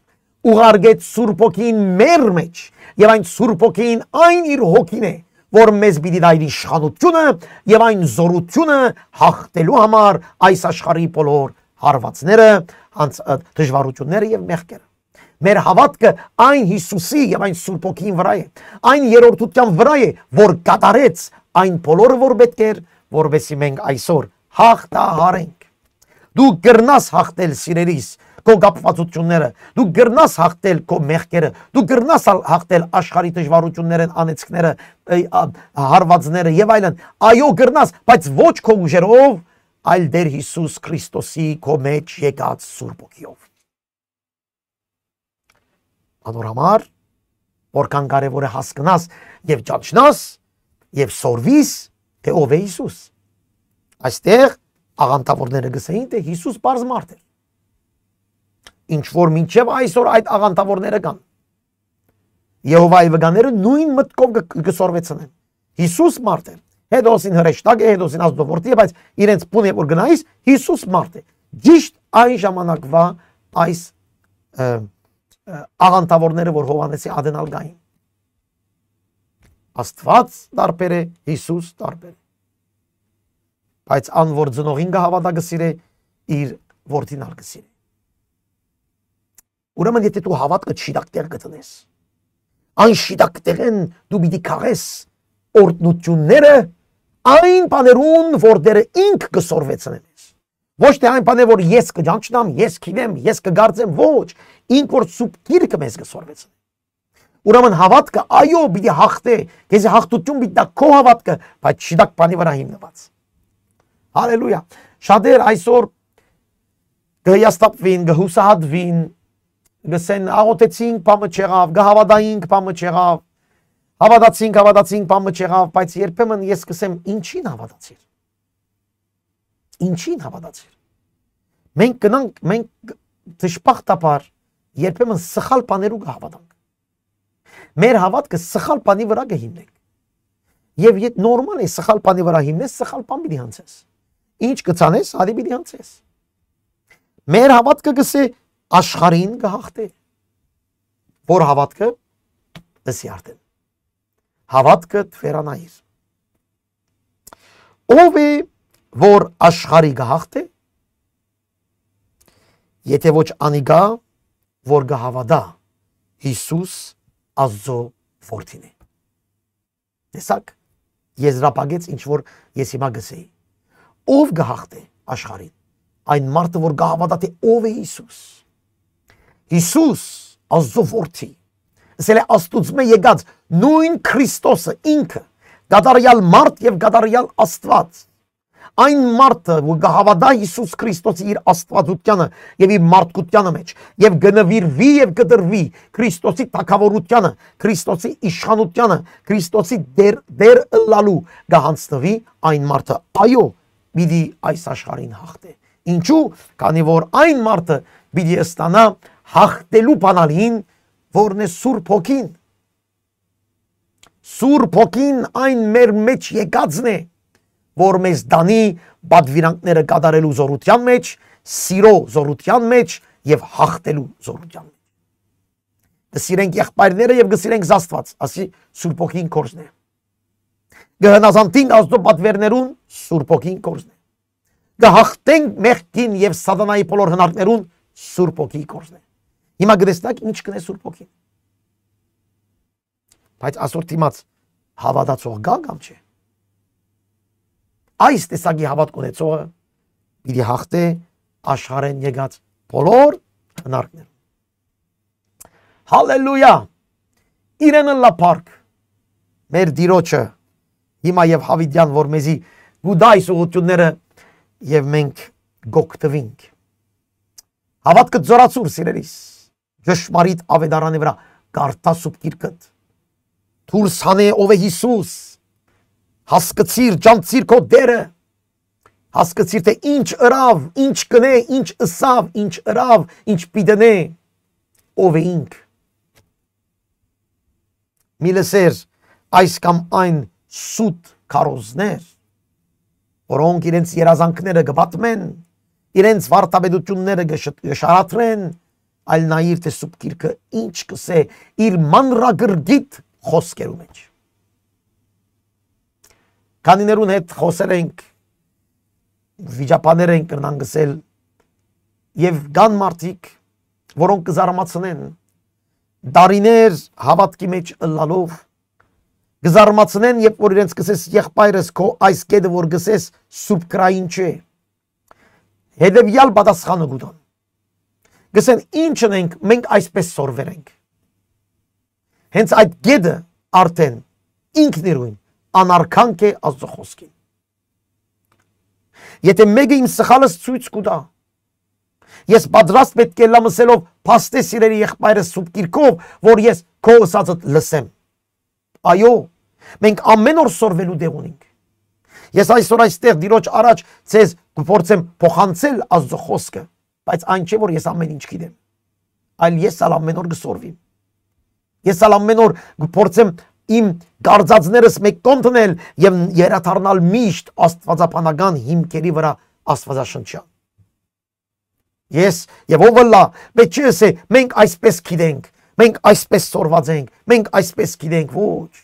ուղարկեց Սուրբ Հոգին մեր մեջ, եւ այն Սուրբ Հոգին այն իր հոգին է, որ մեզ պիտի տա իր իշխանությունը եւ այն զորությունը հաղթելու համար այս աշխարհի բոլոր հարվածները, դժվարությունները եւ մեղքերը։ Մեր հավատքը այն Հիսուսի եւ այն Սուրբ Հոգին վրա է, այն երրորդության վրա է, որ կատարեց այն բոլորը, որ պետք էր, որովհետեւ մենք այսօր հաղթահարենք։ Դու կրնաս հաղթել սիրելիս քո կապվածությունները, դու կրնաս հաղթել քո մեղքերը, դու կրնաս հաղթել աշխարհի դժվարությունները, անեծքները, հարվածները եւ այլն։ Այո, կրնաս, բայց ոչ քո ուժերով, այլ դեր Հիսուս Քրիստոսի քո մեջ եկած Սուրբ Հոգիով։ Անորամար, որքան կարևոր է հասկանաս եւ ճանչնաս եւ սորվիս, թե ով է Հիսուս։ Այստեղ աղանդավորները գսեին, թե Հիսուս բարձ մարդ է։ Ինչ որ մինչև այսօր այդ աղանդավորները կան։ Եհովայի վկաները նույն մտքով կսորվեցնեն։ Հիսուս մարդ է։ Հետոսին հրեշտակ է, հետոսին ազդովորտի է, բայց իրենց բուն է որ գնայիս, Հիսուս մարդ է։ Ճիշտ այն ժամանակվա այս աղանդավորները, որ Հովհաննեսի ադենալ գային։ Աստված տարբեր է, Հիսուս տարբեր է։ Բայց ան որ ծնողին կհավատա գսիրե, իր որդին ալ գսիրե։ Ուրեմն եթե դու հավատքը շիտակ տեղ գտնես, այն շիտակ տեղեն դու պիտի քաղես օրտնությունները այն բաներուն, որ դերը ինք կսորվեցնեն ես։ Ոչ թե այն բաներ, որ ես կջանչնամ, ես կինեմ, ես կգարձեմ, ոչ, ինք որ սուպ գիրքը մեզ կսորվեցնեն։ Ուրեմն հավատքը այո պիտի հաղթե, քեզ հաղթություն պիտի տա քո հավատքը, բայց շիտակ բանի վրա հիմնված։ Հալելույա։ Շատեր այսօր կհիաստապվին, կհուսահատվին, գսեն աղոթեցինք, բամը չեղավ, գհավատայինք, բամը չեղավ, հավատացինք, բամը չեղավ, բայց երբեմն ես կսեմ ինչին հավատացիր։ Ինչին հավատացիր։ Մենք կնանք, մենք դժբախտաբար երբեմն սխալ բաներու կհավատանք։ Մեր հավատքը սխալ բանի վրա կհիմնենք։ Եվ եթե նորմալ է սխալ բանի վրա հիմնես, սխալ բան պիտի հանցես։ Ինչ կցանես, հադի պիտի հանցես։ Մեր հավատքը գսե աշխարհին կհաղթե։ Որ հավատքը դսի արդեն։ Հավատքը թվերանայիր։ Ով է որ աշխարհի կհաղթե, եթե ոչ անիգա, որ կհավատա Հիսուս Աստծո որդին է։ Տեսակ, եզրափակեց ինչ որ ես հիմա գսեի։ Ով կհաղթե աշխարհին, այն մարդը որ կհավատա թե ով է Հիսուս։ Հիսուս Աստծո որդի, ասել է Աստուծո եկած նույն Քրիստոսը ինքը, կատարյալ մարդ եւ կատարյալ Աստված։ Այն մարդը, որ կհավատա Հիսուս Քրիստոսի իր աստվածությանը եւ իր մարդկությանը մեջ եւ գնվիրվի եւ կդրվի Քրիստոսի թագավորությանը, Քրիստոսի իշխանությանը, Քրիստոսի դեր ըլլալու կհանձնվի այն մարդը, այո, պիտի այս աշխարհին հաղթե։ Ինչու՞, քանի որ այն մարդը պիտի ստանա հաղթելու բանալին, որն է Սուրբ Հոգին։ Սուրբ Հոգին այն մեր մեջ եկածն է, որ մեզ դանի բադվիրանքները կատարելու զորության մեջ, սիրո զորության մեջ եւ հաղթելու զորության մեջ։ Գսիրենք եղբայրները եւ գսիրենք Աստված, ասի Սուրբ Հոգին կորզն է։ Գհնազանդին Աստծո պատվերներուն Սուրբ Հոգին կորզն է։ Գհաղթենք մեղքին եւ սատանայի բոլոր հնարքներուն Սուրբ Հոգի կորզն է։ Հիմա գտեսնակ ինչ կնե Սուրբ Հոգին։ Բայց ասոր դիմաց հավատացող գա կամ չէ։ Այս տեսակի հավատք ունեցողը պիտի հաղթե աշխարհեն եկած բոլոր հնարքները։ Հալելույա։ Իրենը լապարկ մեր Տիրոջը հիմա եւ հավիտյան որ մեզի գուդայ սողությունները եւ մենք գոկտվինք։ Հավատքը զորացուր սիրելիս։ Ճշմարիտ ավետարանի վրա գարտա սուբ գիրքդ։ Դուրս հանե ով է Հիսուս։ Հասկացիր ջանցիր քո դերը։ Հասկացիր թե ինչ ըրավ, ինչ կնե, ինչ ըսավ, ինչ ըրավ, ինչ պիտենե։ Ով է ինք։ Միլսեր այս կամ այն սուտ քարոզներ, որոնք իրենց երազանքները կպատմեն, իրենց վարտաբեդությունները կշարատրեն, այլ նայիր թե սուբ գիրքը ինչ կսե իր մանրագրգիտ խոսքերու մեջ։ Քանիներուն հետ խոսել ենք, վիճապաներ ենք կրնան գսել եւ կան մարդիկ, որոնք կզարմացնեն դարիներ հավատքի մեջ ըլլալով, կզարմացնեն, երբ որ իրենց կսես եղբայրս քո այս կետը որ գսես սուրբ կրային չէ։ Հետևյալ պատասխանը գուտան։ Գսեն ինչն ենք մենք այսպես սորվել ենք։ Հենց այդ կետը արդեն ինքներուն անարքանք է Աստծո խոսքին։ Եթե մեկը իմ սխալս ցույց կտա, ես պատրաստ պետք է լամսելով փաստե սիրելի եղբայրս սուրբ գիրքով, որ ես քո ըսածը լսեմ։ Այո, մենք ամեն օր սորվելու դեղ ունենք։ Ես այսօր այստեղ Տիրոջ առաջ ցեզ կփորձեմ փոխանցել Աստծո խոսքը, բայց այն չէ որ ես ամեն ինչ գիտեմ, այլ ես ամեն օր կսորվիմ։ Ես ամեն օր կփորձեմ իմ գարձածներս մեկ կոնտնել եւ երաթարնալ միշտ աստվածապանական հիմքերի վրա աստվածաշնչյան։ Ես եւ ովլա մեջես է մենք այսպես գիտենք, մենք այսպես սորված ենք, մենք այսպես գիտենք, ոչ։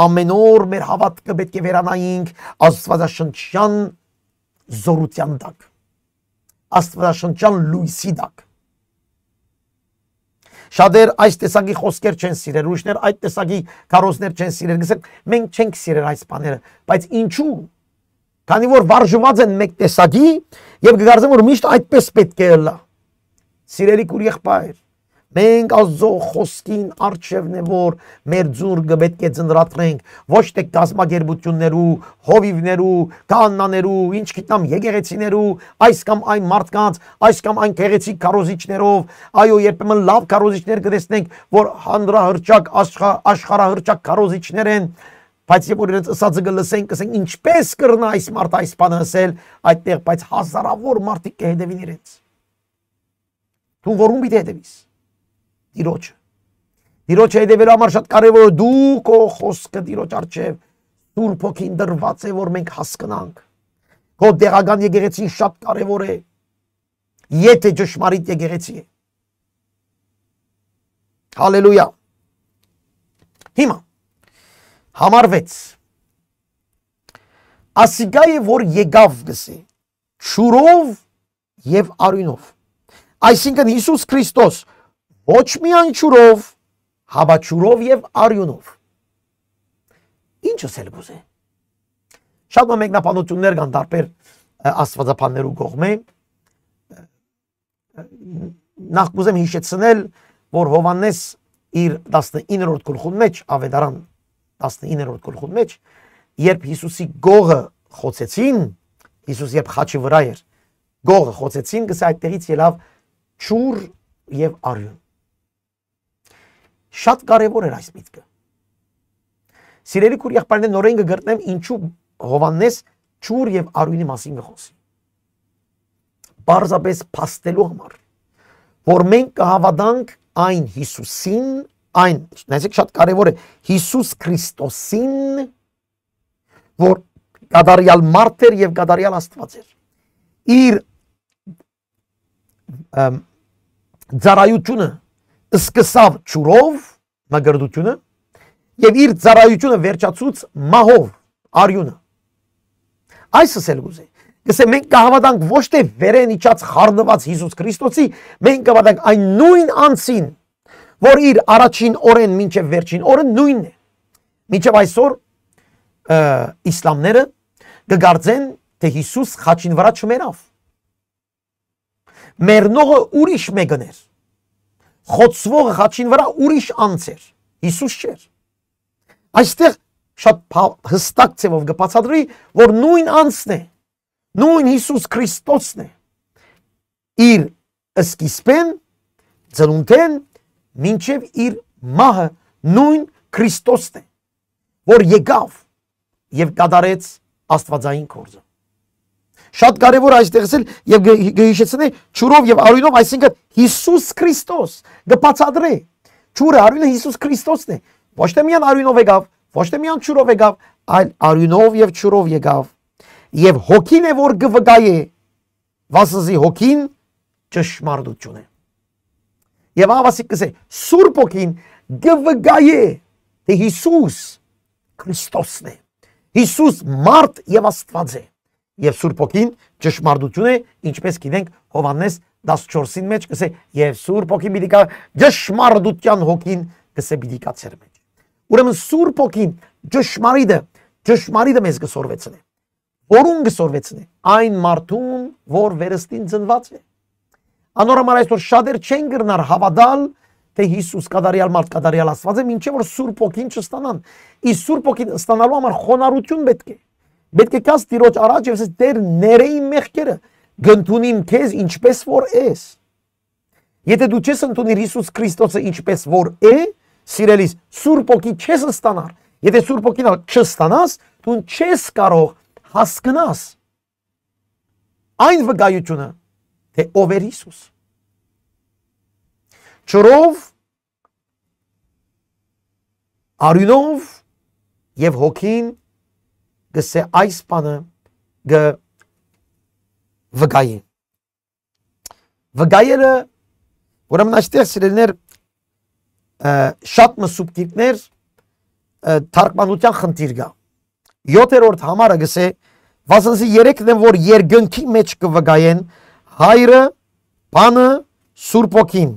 Ամեն օր մեր հավատքը պետք է վերանայինք աստվածաշնչյան զորության տակ, աստվածաշնչյան լույսի տակ։ Շատեր այս տեսակի խոսքեր չեն սիրել, ուրիշներ այդ տեսակի քարոզներ չեն սիրել, գսեն մենք չենք սիրել այս բաները, բայց ինչու։ Քանի որ վարժված են մեկ տեսակի եւ կգարձեմ որ միշտ այդպես պետք է ըլլա։ Սիրելի քույր եղբայր, մենք Աստծո խոսքին արժևն է որ մեր ձուրգը պետք է ծնրատրենք, ոչ թե գազմագերբություններու, հովիվներու, կանաններու, ինչ գիտնամ եկեղեցիներու, այս կամ այն մարդկանց, այս կամ այն գեղեցիկ քարոզիչներով, այո, երբեմն լավ քարոզիչներ կտեսնենք, որ հանրահրճակ աշխարհահրճակ քարոզիչներ են, բայց երբ որ իրենց ըսածը կլսենք, կսենք ինչպես կրնա այս մարդը այս բանը ասել, այդտեղ բայց հազարավոր մարդիկ կհետևին իրենց։ Դու որում պիտի հետևիս։ Տիրոջը։ Տիրոջը հետևելու համար շատ կարևոր է դու քո խոսքը Տիրոջ առջև Սուրբ Հոգին դրված է որ մենք հասկանանք։ Քո դեղական եկեղեցին շատ կարևոր է։ Եթե ճշմարիտ եկեղեցի է։ Հալելույա։ Հիմա Համարվեց։ Ասիգա է որ եկավ գսի շուրով եւ արյունով։ Այսինքն Հիսուս Քրիստոս ոչ միայն շուրով, հավաչուրով եւ արյունով։ Ինչ ասել գուզե։ Շատ մեկնաբանություններ կան տարբեր աստվածապաններու կողմէ։ Նախ կուզեմ հիշեցնել, որ Հովհաննես իր 19-րդ գլխուն մեջ ավետարան 19-րդ գլխուն մեջ, երբ Հիսուսի գողը խոցեցին, Հիսուս երբ խաչի վրա էր, գողը խոցեցին, գսե այդտեղից ելավ ճուր եւ արյուն։ Շատ կարևոր էր այս միտքը։ Սիրելի քույր եղբայրներ նորեն կգտնեմ ինչու Հովհաննես ճուր եւ արույնի մասին գխոսի։ Բարձրապես փաստելու համար, որ մենք կհավատանք այն Հիսուսին, այն, նայեք շատ կարևոր է, Հիսուս Քրիստոսին, որ կատարյալ մարդ էր եւ կատարյալ Աստված էր։ Իր ծառայությունը սկսավ ճուրով, մագրդությունը, եւ իր ծառայությունը վերջացուց մահով, արյունը։ Այսս էլ գուզե։ Գսե մենք կհավատանք ոչ թե վերեն իջած խառնված Հիսուս Քրիստոսի, մենք կհավատանք այն նույն անձին, որ իր առաջին օրեն մինչև վերջին օրը նույնն է։ Մինչև այսօր իսլամները կգարձեն, թե Հիսուս խաչին վրա չմեռավ։ Մեռնողը ուրիշ մեկն էր։ Խոցվողը խաչին վրա ուրիշ անձ էր։ Հիսուս չէր։ Այստեղ շատ հստակ ձևով կբացատրի, որ նույն անձն է, նույն Հիսուս Քրիստոսն է։ Իր սկիզբեն, ծնունդեն, մինչև իր մահը նույն Քրիստոսն է, որ եկավ եւ կատարեց Աստվածային գործը։ Շատ կարևոր այստեղ ասել եւ գհիշեցնե ճուրով եւ արույնով, այսինքն Հիսուս Քրիստոս կբացատրի։ Ճուրը արույնը Հիսուս Քրիստոսն է։ Ոչ թե միան արույնով եկավ, ոչ թե միան ճուրով եկավ, այլ արույնով եւ ճուրով եկավ։ Եվ հոգին է, որ կվգայե, վասզի հոգին ճշմարտություն է։ Եվ ավասիկ կսե, Սուրբ հոգին կվգայե, թե Հիսուս Քրիստոսն է։ Հիսուս մարդ եւ Աստված է։ Եվ Սուրբ հոգին ճշմարտություն է, ինչպես գիտենք Հովհաննես 14-ին մեջ կսե, եւ Սուրբ հոգին պիտի կա ճշմարտության հոգին կսե պիտի կա ցեր մեջ։ Ուրեմն Սուրբ հոգին ճշմարիտը մեզ կսորվեցնի։ Որուն կսորվեցնի, այն մարդուն, որ վերստին ծնված է։ Անորոմար այսօր շատեր չեն գրնար հավատալ, թե Հիսուս կատարյալ մարդ, կատարյալ Աստված է, մինչև որ Սուրբ հոգին չստանան։ Իսկ Սուրբ հոգին ստանալու համար խոնարհություն պետք է։ Պետք է կաս Տիրոջ առաջ եւ ասես Տեր ներեի մեղքերը, գտնունիմ քեզ ինչպես որ ես։ Եթե դու չես ընդունիր Հիսուս Քրիստոսը ինչպես որ է, սիրելիս, Սուրբ հոգի չես ստանար։ Եթե Սուրբ հոգին չստանաս, դու չես կարող հասկանաս այն վկայությունը, թե ով էր Հիսուս։ Ճորով, արյունով եւ հոգին գսե այս բանը վկայի։ Վկայելը, ուրեմն այստեղ սիրելիներ շատ մսուբկիրներ թարգմանության խնդիր կա։ 7-րդ համարը գսե, վասնզի երեքն են, որ երկնքի մեջ կվկայեն, հայրը, բանը, Սուրբ հոգին,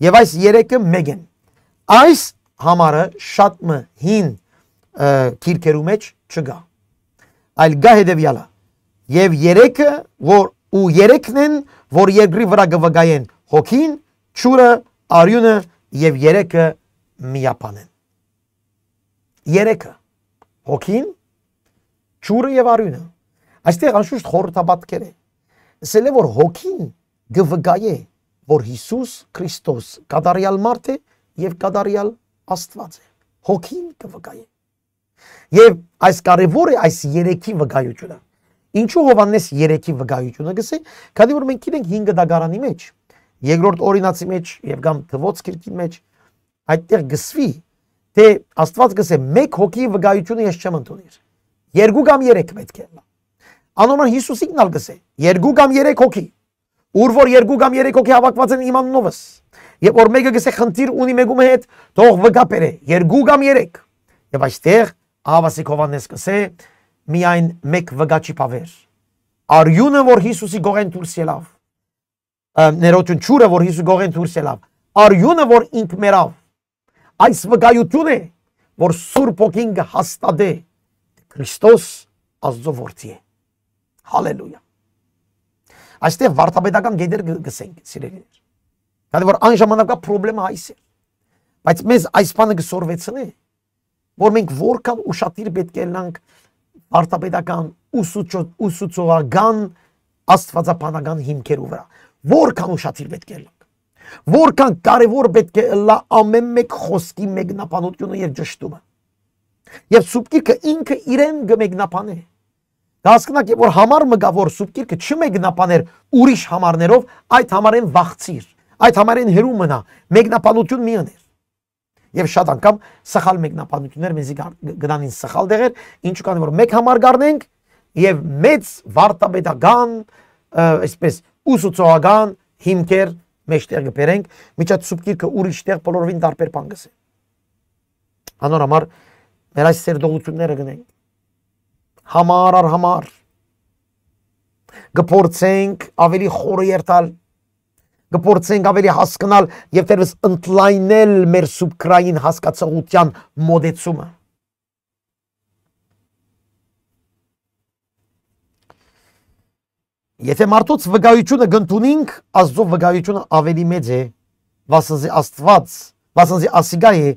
եւ այս երեքը մեկ են։ Այս համարը շատ հին քիրքերու մեջ չկա։ Այլ գա հետևյալը։ Եվ երեքը, ու երեքն են, որ երկրի վրա կվկայեն, հոգին, ճուրը, արյունը եւ երեքը միապան են։ Երեքը, հոգին, ճուրը եւ արյունը։ Այստեղ անշուշտ խորհրդապատկեր է։ Ասել է, որ հոգին կվկայե, որ Հիսուս Քրիստոս կատարյալ մարդ է եւ կատարյալ Աստված է։ Հոգին կվկայե։ Եվ այս կարևոր է այս երեքի վկայությունը։ Ինչու Հովհաննես երեքի վկայությունը գսե, քանի որ մենք գիտենք 5 դագարանի մեջ, երկրորդ օրինացի մեջ եւ կամ Թվոց քիրքի մեջ այդտեղ գսվի, թե Աստված գսե մեկ հոգի վկայությունը ես չեմ ընդունիր։ 2 կամ 3 պետք է։ Անոնը Հիսուսին ալ գսե 2 կամ 3 հոգի։ Ուր որ 2 կամ 3 հոգի հավաքված են իմ անունովս։ Եվ որ մեկը գսե խնդիր ունի մեկում հետ, թող վկա բերե 2 կամ 3։ Եվ այստեղ Ավասիկ Հովհաննես գսե միայն մեկ վկա չի բավեր։ Արյունը, որ Հիսուսի գողեն դուրս ելավ։ Ներողություն, ճուրը, որ Հիսուս գողեն դուրս ելավ։ Արյունը, որ ինք մերավ։ Այս վկայություն է, որ Սուրբ հոգին կհաստատե Քրիստոս Աստծո որդի է։ Հալելույա։ Այստեղ վարդապետական գեդեր գսենք, սիրելիներ։ Քանի որ այն ժամանակա խնդրեմը այս է։ Բայց մեզ այս բանը կսորվեցնե, որ մենք որքան ուշադիր պետք է լինենք վարդապետական ուսուցողական աստվածաբանական հիմքերու վրա։ Որքան ուշադիր պետք է լինենք։ Որքան կարևոր պետք է լա ամեն մեկ խոսքի մեկնաբանությունը եւ ճշտումը։ Եվ Սուրբ Գիրքը ինքը իրեն կմեկնաբանե։ Հասկնաք, որ համար մգա, որ Սուրբ Գիրքը չմեկնաբաներ ուրիշ համարներով, այդ համարեն վախցիր, այդ համարեն հերու մնա, մեկնաբանություն մի աներ։ Եվ շատ անգամ սխալ մեկնաբանություններ մեզի գնանին սխալ դեղեր, ինչու կան որ մեկ համար գարնենք եւ մեծ վարտաբետական, այսպես ուսուցողական հիմքեր մեջտեղ գբերենք, միջած Սուրբ Գիրքը ուրիշ տեղ բոլորովին տարբեր բան գսե։ Անոր համար մեր այս սերդողությունները գնենք համար առ համար գփորձենք ավելի խորը երթալ, գփորձենք ավելի հասկանալ եւ դեռս ընդլայնել մեր սուբկրային հասկացողության մոդեցումը։ Եթե մարդոց վկայությունը գտնունենք, Աստծո վկայությունը ավելի մեծ է, վասնզի Աստված, վասնզի ասիգա է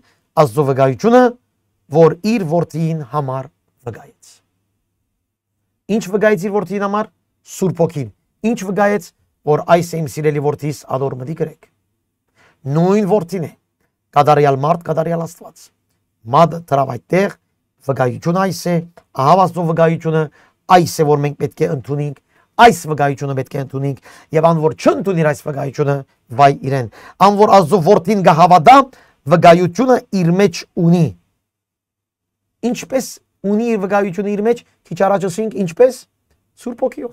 Աստծո վկայությունը, որ իր որդին համար վկայեց։ Ինչ վկայեց իր որդին համար? Սուրբ Հոգին։ Ինչ վկայեց, որ այս է իմ սիրելի որդիս ադոր մտի գրեք։ Նույն որդին է, կատարյալ մարդ, կատարյալ Աստված։ Մադը դրավ այդտեղ, վկայությունը այս է, ահա Աստծո վկայությունը այս է, որ մենք պետք է ընդունենք, այս վկայությունը պետք է ընդունենք, եւ ան որ չընդունիր այս վկայությունը, վայ իրեն։ Ան որ Աստծո որդին գահավադա, վկայությունը իր մեջ ունի։ Ինչպես ունի իր վկայությունը իր մեջ, քիչ առաջ ասենք ինչպես Սուրբ Հոգիով։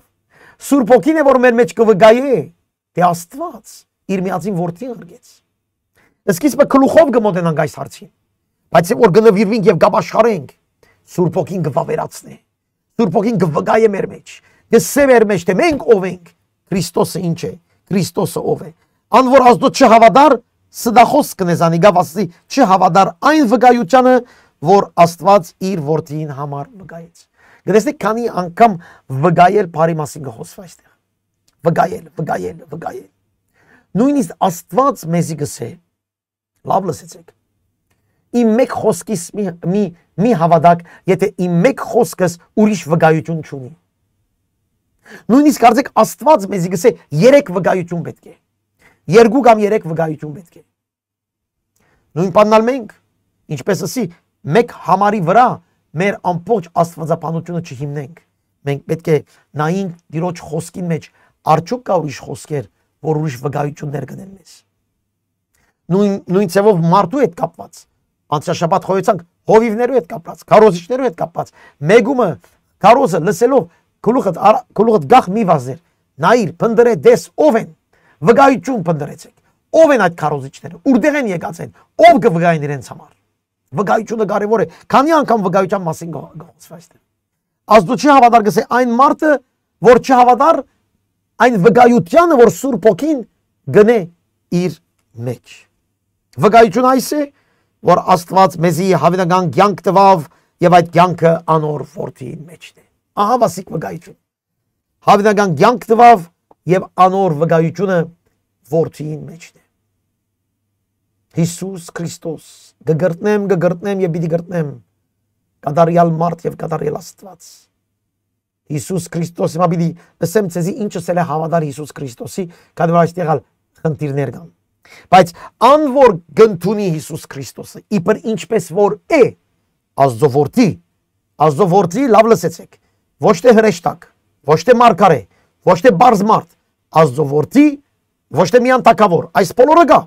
Սուրբ Հոգին է որ մեր մեջ կվկայե, թե Աստված իր միածին որդին արգեց։ Սկիզբը գլուխով կմոտենանք այս հարցին, բայց որ գնվիրվենք եւ գաբաշխարենք, Սուրբ Հոգին կվավերացնի։ Սուրբ Հոգին կվկայե մեր մեջ, կսե մեր մեջ թե մենք ով ենք, Քրիստոսը ինչ է, Քրիստոսը ով է։ Ան որ Աստծո չհավատար, սդախոս կնեզանի գավասի չհավատար այն վկայությանը, որ Աստված իր որդին համար վկայեց։ Գտեսնեք քանի անգամ վկայել բարի մասին գխոսվա այստեղ։ Վկայել։ Նույնիսկ Աստված մեզի գսե, լավ լսեցեք։ Իմ մեկ խոսքիս մի հավատակ, եթե իմ մեկ խոսքս ուրիշ վկայություն չունի։ Նույնիսկ կարծեք Աստված մեզի գսե 3 վկայություն պետք է։ 2 կամ 3 վկայություն պետք է։ Նույն բանալ մենք, ինչպես ասի, մեկ համարի վրա մեր ամբողջ աստվածապանությունը չհիմնենք։ Մենք պետք է նայենք Տիրոջ խոսքին մեջ, արդյոք կա ուրիշ խոսքեր, որ ուրիշ վկայություններ կնեն մեզ։ Նույն ցևով մարդու հետ կապված, անցյալ խոյեցանք հովիվներու հետ կապված, քարոզիչներու հետ կապված, մեգումը քարոզը լսելով գլուխդ գախ մի վազեր, նայիր, փնդրե դես ով են, վկայություն փնդրեցեք, ով են այդ քարոզիչները, ուրդեղ են եկած են, ով կվկային իրենց համար։ Վկայությունը կարևոր է, քանի անգամ վկայության մասին գխոսվա այստեղ։ Աստծո չի հավատար գսե այն մարդը, որ չհավատար այն վկայությանը, որ Սուրբ Հոգին գնե իր մեջ։ Վկայությունը այս է, որ Աստված մեզի հավիտական կյանք տվավ եւ այդ կյանքը անոր որդին մեջն է։ Ահա վասիկ վկայություն։ Հավիտական կյանք տվավ եւ անոր վկայությունը որդին մեջն է։ Հիսուս Քրիստոս գգրտնեմ եւ պիտի գրտնեմ կատարյալ մարդ եւ կատարյալ Աստված։ Հիսուս Քրիստոս հիմա պիտի ասեմ ցեզի ինչ ասել է հավատար Հիսուս Քրիստոսի, քանի որ այստեղ ալ խնդիրներ կան։ Բայց ան որ գտնունի Հիսուս Քրիստոսը, իբր ինչպես որ է Աստծո որդի լավ լսեցեք, ոչ թե հրեշտակ, ոչ թե մարգարե, ոչ թե բարձ մարդ, Աստծո որդի, ոչ թե միան թագավոր, այս բոլորը կա։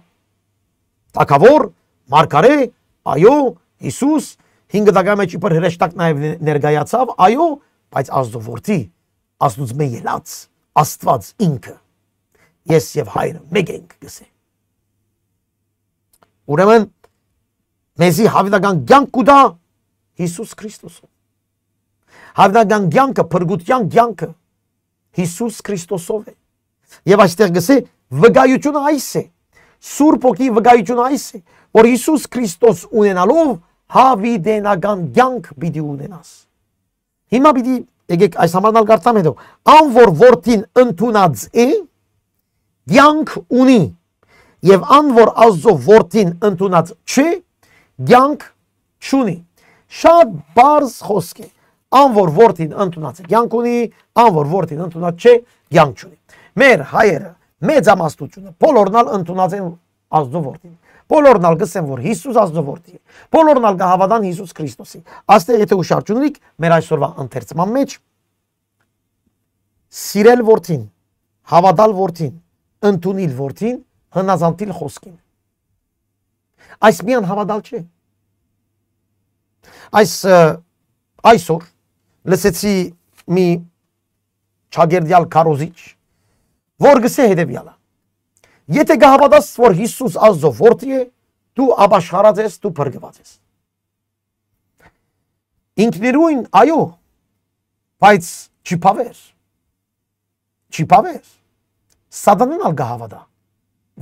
Թագավոր, մարգարե, այո, Հիսուս, 5 դագա մեջ իբր հրեշտակ նաև ներկայացավ, այո, բայց Աստծո որդի, Աստծուց մե ելած, Աստված ինքը, ես եւ հայրը մեկ ենք գսե։ Ուրեմն մեզի հավիտական կյանք կուտա Հիսուս Քրիստոսով։ Հավիտական կյանքը, փրկության կյանքը Հիսուս Քրիստոսով է։ Եվ այստեղ գսե վկայությունը այս է։ Սուրբ Հոգի վկայությունը այս է, որ Հիսուս Քրիստոս ունենալով հավիտենական կյանք պիտի ունենաս։ Հիմա պիտի եկեք այս համարնալ կարծամ հետո, ան որ որդին ընդունած է, կյանք ունի, եւ ան որ Աստծո որդին ընդունած չէ, կյանք չունի։ Շատ բարձ խոսք է։ Ան որ որդին ընդունած է, կյանք ունի, ան որ որդին ընդունած չէ, կյանք չունի։ Մեր հայերը մեծամասնությունը բոլորնալ ընդունած են Աստծո որդին։ Բոլորնալ գսեն որ Հիսուս Աստծո որդի է։ Բոլորնալ կհավատան Հիսուս Քրիստոսի։ Աստեղ եթե ուշադրություն ունիք մեր այսօրվա ընթերցման մեջ սիրել որդին, հավատալ որդին, ընդունել որդին, հնազանդել խոսքին։ Այս միան հավատալ չէ։ Այսօր լսեցի մի չագերդյալ քարոզիչ, որ գսե հետևյալը. եթե գահավատաս, որ Հիսուս Աստծո որդի է, դու ապաշխարած ես, դու փրկված ես։ Ինքնիրույն այո, բայց չիպավեր։ Սատանան ալ գահավատա,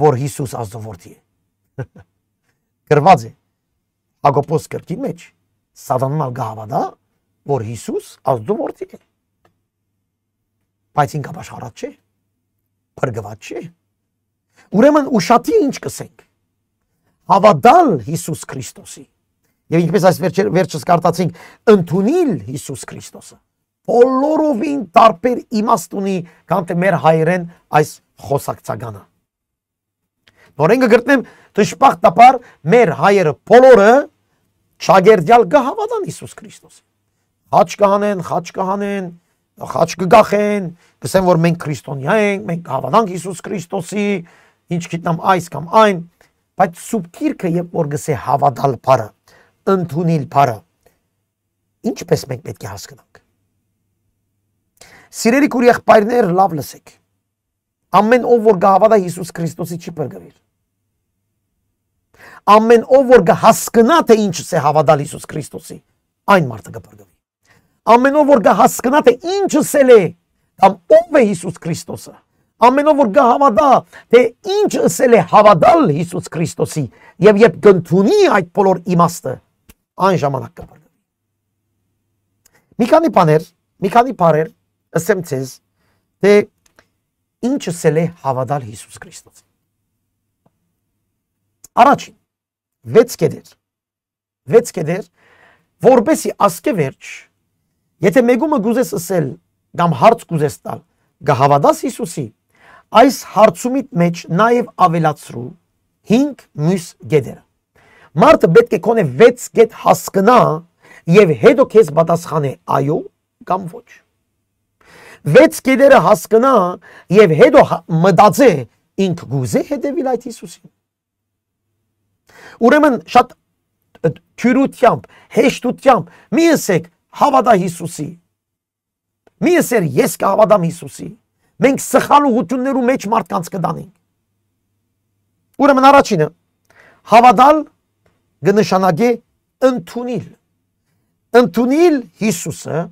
որ Հիսուս Աստծո որդի է։ Գրված է Հակոբոս գրքի մեջ, Սատանան ալ գահավատա, որ Հիսուս Աստծո որդի է։ Բայց ինք ապաշխարած չէ, փրկված չէ։ Ուրեմն ուշադիր ինչ կսենք։ Հավատալ Հիսուս Քրիստոսի եւ ինչպես այս վերջս կարդացինք, ընդունել Հիսուս Քրիստոսը բոլորովին տարբեր իմաստ ունի, քան թե մեր հայերեն այս խոսակցականը։ Նորեն կգտնեմ, դժբախտաբար մեր հայերը բոլորը չագերդյալ կհավատան Հիսուս Քրիստոսի։ Խաչ կհանեն, խաչ կգախեն, կսեն, որ մենք քրիստոնյա ենք, մենք հավատանք Հիսուս Քրիստոսի, ինչ գիտնամ այս կամ այն, բայց սուրբ գիրքը երբ որ գսե հավատալ բառը, ընդունել բառը, ինչպես մենք պետք է հասկանանք։ Սիրելի քույր եղբայրներ, լավ լսեք։ Ամեն ով որ կհավատա Հիսուս Քրիստոսի չի փրկվել։ Ամեն ով որ կհասկանա թե ինչ է հավատալ Հիսուս Քրիստոսի, այն մարդը կփրկվի։ Ամեն ով որ կհասկանա թե ինչ է կամ ով է Հիսուս Քրիստոսը, ամեն ով որ կհավատա թե ինչ է հավատալ Հիսուս Քրիստոսի եւ երբ կընդունի այդ բոլոր իմաստը, այն ժամանակ կփրկվի։ Մի քանի բառեր ասեմ ցեզ թե ինչ է հավատալ Հիսուս Քրիստոսի։ Առաջին 6 կետեր, որբեսի ասկե վերջ, եթե մեկումը գուզես ասել կամ հարց գուզես տալ, կհավատաս Հիսուսի, այս հարցումիդ մեջ նաև ավելացրու 5 մյուս գետերը։ Մարդը պետք է կոնե 6 գետ հասկանա եւ հետո քեզ պատասխանե այո կամ ոչ։ 6 գետերը հասկանա եւ հետո մտածե ինք գուզե հետևել այդ Հիսուսին։ Ուրեմն շատ թյուրությամբ, հեշտությամբ մի ասեք հավատա Հիսուսի։ Մի ասեր ես կհավատամ Հիսուսի։ Մենք սխալ ուղղություններու մեջ մարդկանց կդանենք։ Ուրեմն առաջինը հավատալ կնշանակե ընդունել։ Ընդունել Հիսուսը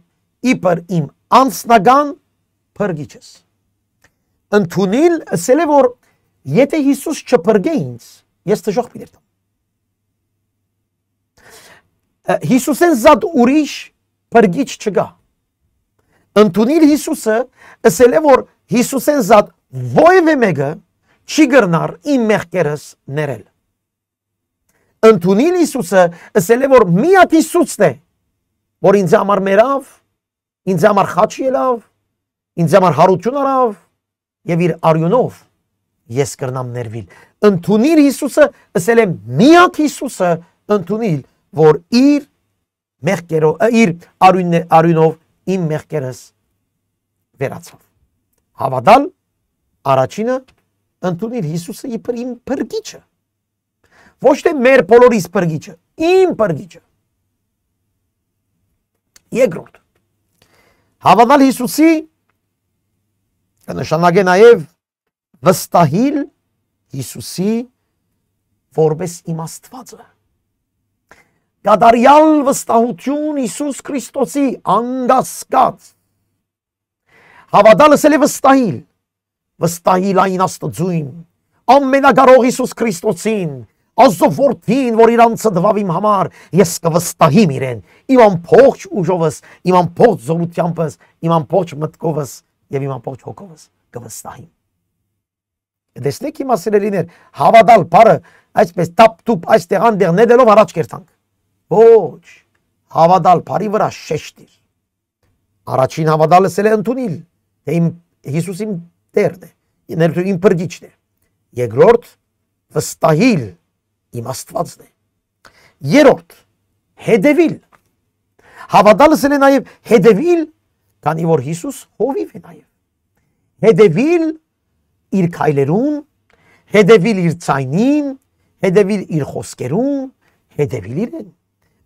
իբր իմ անձնական փրկիչս։ Ընդունել ասել է որ եթե Հիսուս չփրկե ինձ, ես դժոխք պիտի տամ։ Հիսուսեն զատ ուրիշ փրկիչ չկա։ Ընդունել Հիսուսը ասել է որ Հիսուսեն զատ ովևէ մեկը չի գրնար իմ մեղքերս ներել։ Ընդունել Հիսուսը ասել է որ միակ Հիսուսն է, որ ինձ համար մերավ, ինձ համար խաչ ելավ, ինձ համար հարություն արավ եւ իր արյունով ես կրնամ ներվիլ։ Ընդունել Հիսուսը ասել է միակ Հիսուսը ընդունել, որ իր մեղքերով, իր արյունով իմ մեղքերս վերացավ։ Հավատալ առաջինը ընդունել Հիսուսը իբր իմ փրկիչը։ Ոչ թե մեր բոլորիս փրկիչը, իմ փրկիչը։ Երկրորդ հավատալ Հիսուսի կնշանակե նաև վստահել Հիսուսի որպես իմ Աստվածը։ Կատարյալ վստահություն Հիսուս Քրիստոսի անգասկած։ Հավատալ ասել է վստահել։ Վստահել այն Աստծուն, ամենակարող Հիսուս Քրիստոսին, Աստծո որդին, որ իր անձը տվավ իմ համար, ես կվստահիմ իրեն, իմ ամբողջ ուժովս, իմ ամբողջ զորությանս, իմ ամբողջ մտքովս եւ իմ ամբողջ հոգովս կվստահիմ։ Տեսնեք իմ ասելիներ, հավատալ բառը այսպես տապ-տուպ այստեղ անդեղ նետելով առաջ կերտանք։ Ոչ, հավատալ բառի վրա շեշտիր։ Առաջին հավատալը ասել է ընդունել, թե իմ Հիսուս իմ Տերն է, իմ փրկիչն է։ Երկրորդ վստահել իմ Աստվածն է։ Երրորդ հետևել։ Հավատալը ասել է նաև հետևել, քանի որ Հիսուս հովիվ է նաև։ հետևիլ իր քայլերուն, հետևիլ իր ցայնին, հետևիլ իր խոսքերուն, հետևիլ իրեն։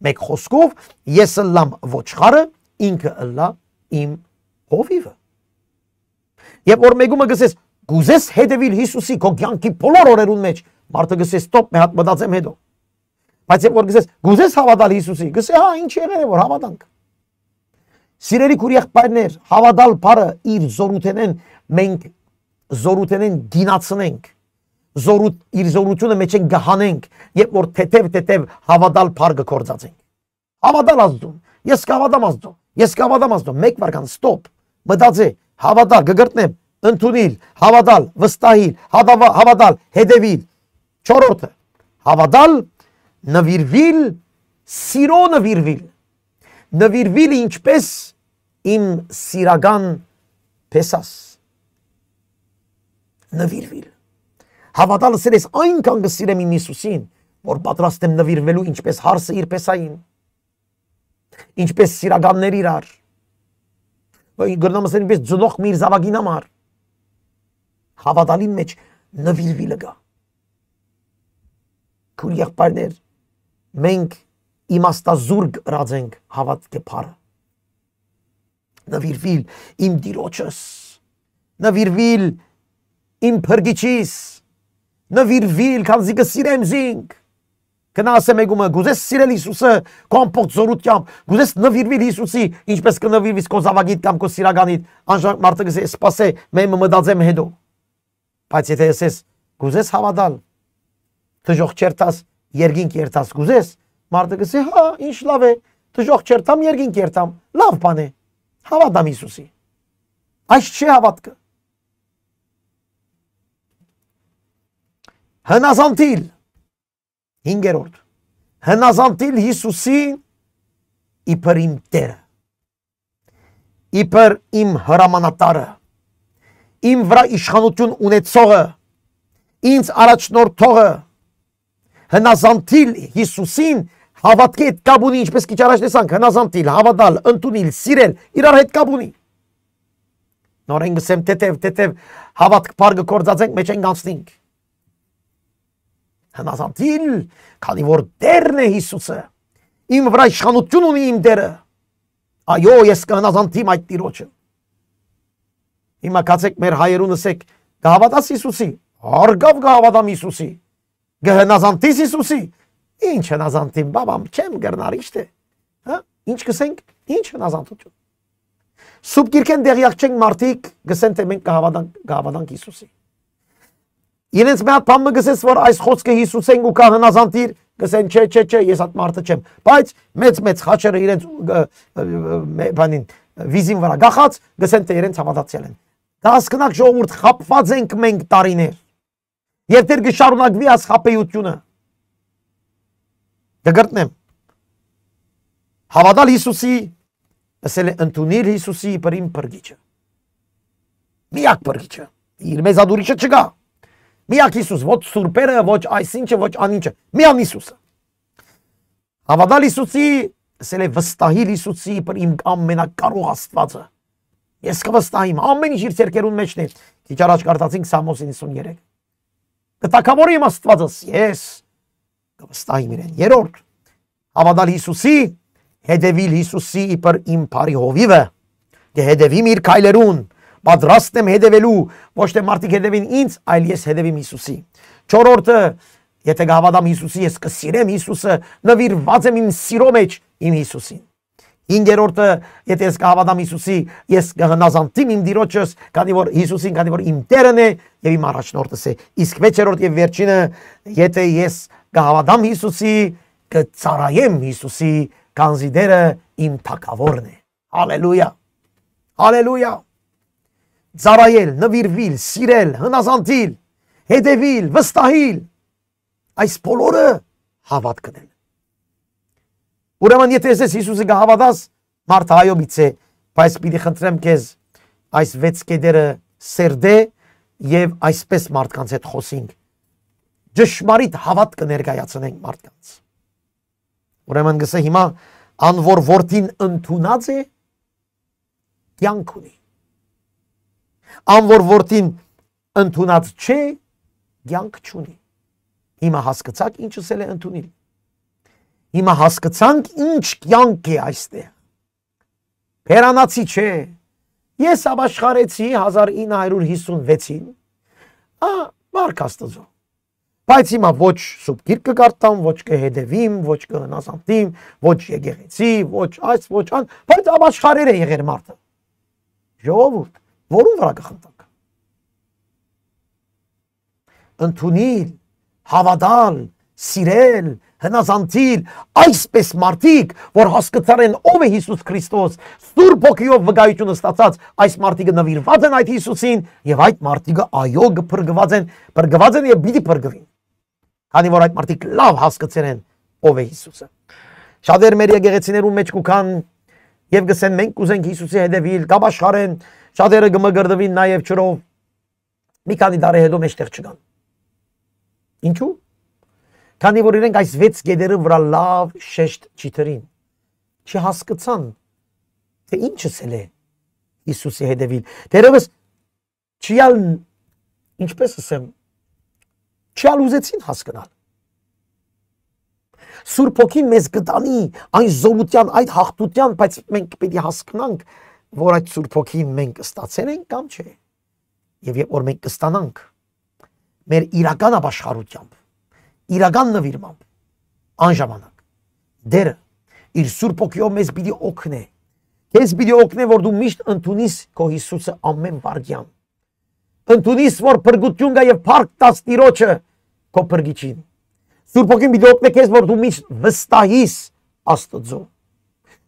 Մեկ խոսքով ես լամ ոչխարը, ինքը լա իմ հովիվը։ Եվ որ մեկումը գսես գուզես հետևիլ Հիսուսի քո կյանքի բոլոր օրերուն մեջ, մարդը գսես ստոպ մի հատ մտածեմ հետո։ Բայց երբ որ գսես գուզես հավատալ Հիսուսի, գսե հա ինչ եղել է որ հավատանք։ Սիրելի քույր եղբայրներ, հավատալ բառը իր զորութենեն մենք զորութենեն դինացնենք։ Իր զորությունը մեջ են գահանենք, երբ որ թեթև հավատալ բառ գործածենք։ Հավատալ Աստծուն, ես կհավատամ Աստծուն, ես կհավատամ Աստծուն, մեկ վարքան ստոպ, մտածե, հավատալ, գգրտնեմ, ընդունիլ, հավատալ, վստահիլ, հավատալ, հետևիլ։ Չորրորդը, հավատալ, նվիրվիլ, սիրո նվիրվիլ։ Նվիրվիլ ինչպես իմ սիրական փեսաս։ Նվիրվիլ։ Հավատալը սիրես այնքան կսիրեմ իմ Հիսուսին, որ պատրաստ եմ նվիրվելու ինչպես հարսը իր փեսային, ինչպես սիրականներ իրար, գրնամս այնպես ձնող մի իր զավակին համար։ Հավատալին մեջ նվիրվիլը գա։ Քույր եղբայրներ, մենք իմաստազուրկ ռածենք հավատքի բառը։ Նվիրվիլ իմ Տիրոջս, նվիրվիլ իմ Փրկիչիս, նվիրվիլ քանզի կսիրեմ զինք։ Կնասեմ եկումը գուզես սիրել Հիսուսը քո ամբողջ զորությամբ, գուզես նվիրվիլ Հիսուսի, ինչպես կնվիրվիս քո զավակիդ կամ քո սիրականիդ, անշանք մարդը կսե սպասե, մեմ մտածեմ հետո։ Բայց եթե ասես գուզես հավատալ, դժոխ չերտաս, երկինք երտաս գուզես, մարդը կսե հա, ինչ լավ է, դժոխ չերտամ, երկինք երտամ, լավ բան է, հավատամ Հիսուսի։ Այս չէ հավատքը։ Հնազանդիլ, հինգերորդ, հնազանդիլ Հիսուսի իբր իմ Տերը, իբր իմ հրամանատարը, իմ վրա իշխանություն ունեցողը, ինձ առաջնորդողը, հնազանդիլ Հիսուսին հավատքի հետ կապ ունի, ինչպես քիչ առաջ տեսանք, հնազանդիլ, հավատալ, ընդունել, սիրել, իրար հետ կապ ունի։ Նորեն գսեմ թեթև հավատք բառը գործածենք, մեջ ենք անցնենք։ Հնազանդիլ, քանի որ Տերն է Հիսուսը, իմ վրա իշխանություն ունի իմ Տերը։ Այո, ես կհնազանդիմ այդ Տիրոջը։ Հիմա կացեք մեր հայերուն ասեք, կհավատաս Հիսուսի, հարգավ կհավատամ Հիսուսի, կհնազանդիս Հիսուսի, ինչ հնազանդիմ, բաբամ, չեմ գրնար, իշտ է, ինչ կսենք, ինչ հնազանդություն։ Սուբ գիրքեն դեղյակ չենք մարդիկ, գսեն թե մենք կհավատանք Հիսուսի։ Իրենց մի հատ բանը գսես, որ այս խոսքը Հիսուսեն ու կա հնազանդիր, գսեն չէ, ես այդ մարդը չեմ, բայց մեծ խաչերը իրենց բանին վիզին վրա գախած, գսեն թե իրենց հավատացյալ են։ Հասկնակ ժողովուրդ, խապված ենք մենք տարիներ, եւ դեռ կշարունակվի այս խապեյությունը։ Դգրտնեմ, հավատալ Հիսուսի, ասել է ընդունել Հիսուսի իբր իմ Փրկիչը։ Միակ Փրկիչը, իր մեզադուրիչը չկա։ Միակ Հիսուս, ոչ սուրբերը, ոչ այսինչը, ոչ անինչը, միան Հիսուսը։ Հավատալ Հիսուսի, ասել է վստահիլ Հիսուսի իբր իմ ամենակարող Աստվածը։ Ես կվստահիմ, ամեն ինչ իր ցերկերուն մեջն է։ Քիչ առաջ կարդացինք Սամոս 93։ Կտակավորիմ Աստվածս, ես կվստահիմ իրեն։ Երրորդ, հավատալ Հիսուսի, հետևիլ Հիսուսի իբր իմ բարի հովիվը, կհետևիմ իր քայլերուն, պատրաստ եմ հետևելու, ոչ թե մարդիկ հետևին ինձ, այլ ես հետևիմ Հիսուսի։ Չորրորդը, եթե կհավատամ Հիսուսի, ես կսիրեմ Հիսուսը, նվիրված եմ իմ սիրո մեջ իմ Հիսուսին։ Հինգերորդը, եթե ես կհավատամ Հիսուսի, ես կհնազանդիմ իմ Տիրոջս, քանի որ Հիսուսին, քանի որ իմ Տերն է եւ իմ առաջնորդս է։ Իսկ վեցերորդ եւ վերջինը, եթե ես կհավատամ Հիսուսի, կծառայեմ Հիսուսի, քանզի Տերը իմ թագավորն է։ Հալելույա։ Հալելույա։ Ծառայել, նվիրվել, սիրել, հնազանդիլ, հետևիլ, վստահիլ, այս բոլորը հավատքն են։ Ուրեմն եթե ես Հիսուսը կհավատաս, մարդը այո միցե, բայց պիտի խնդրեմ քեզ այս 6 կետերը սերդե եւ այսպես մարդկանց հետ խոսենք։ Ճշմարիտ հավատք ներկայացնենք մարդկանց։ Ուրեմն գսե հիմա անոր որդին ընդունած է, կյանք ունի։ Ան որ որդին ընդունած չէ, կյանք չունի։ Հիմա հասկացաք ինչ ասել է ընդունել։ Հիմա հասկացանք ինչ կյանք է այստեղ։ Փերանացի չէ։ Ես ապաշխարեցի 1956-ին, Մարկ Աստծո։ Բայց հիմա ոչ սուպ գիրք կգարտամ, ոչ կհետևիմ, ոչ կհնազանդիմ, ոչ եկեղեցի, ոչ այս, ոչ ան, բայց ապաշխարեր է եղեր մարդը։ Ժողովուրդ, որում վրա կխնդանք։ Ընդունիլ, հավատալ, սիրել, հնազանդիլ, այսպես մարդիկ, որ հասկացար են ով է Հիսուս Քրիստոս, Սուրբ Հոգիով վկայությունը ստացած, այս մարդիկը նվիրված են այդ Հիսուսին եւ այդ մարդիկը այո փրկված են եւ պիտի փրկվին։ Քանի որ այդ մարդիկ լավ հասկացել են ով է Հիսուսը։ Շատեր մեր եկեղեցիներում մեջ կուքան եւ գսեն մենք կուզենք Հիսուսի հետևիլ, կապաշխարեն, շատերը կմգրդվին նաեւ ճրով։ Մի քանի տարի հետո մեջտեղ չկան։ Ինչու՞։ Քանի որ իրենք այս 6 գեդերը վրա լավ շեշտ չիտրին, չհասկացան, թե ինչ ասել է Հիսուսի հետևիլ։ Դերևս չյալ, ինչպես ասեմ, չյալ ուզեցին հասկանալ։ Սուրբ Հոգին մեզ կտանի այն զորության, այդ հաղթության, բայց մենք պետք է հասկանանք, որ այդ Սուրբ Հոգին մենք ստացել ենք կամ չէ։ Եվ երբ որ մենք կստանանք մեր իրական ապաշխարությամբ, իրական նվիրմամբ, անժամանակ, դերը իր Սուրբ Հոգիով մեզ պիտի օգնե։ Քեզ պիտի օգնե, որ դու միշտ ընդունիս քո Հիսուսը ամեն վարքյան։ Ընդունիս, որ փրկություն կա եւ փառք տաս Տիրոջը քո փրկիչին։ Սուրբ Հոգին պիտի օգնե քեզ, որ դու միշտ վստահիս Աստծո։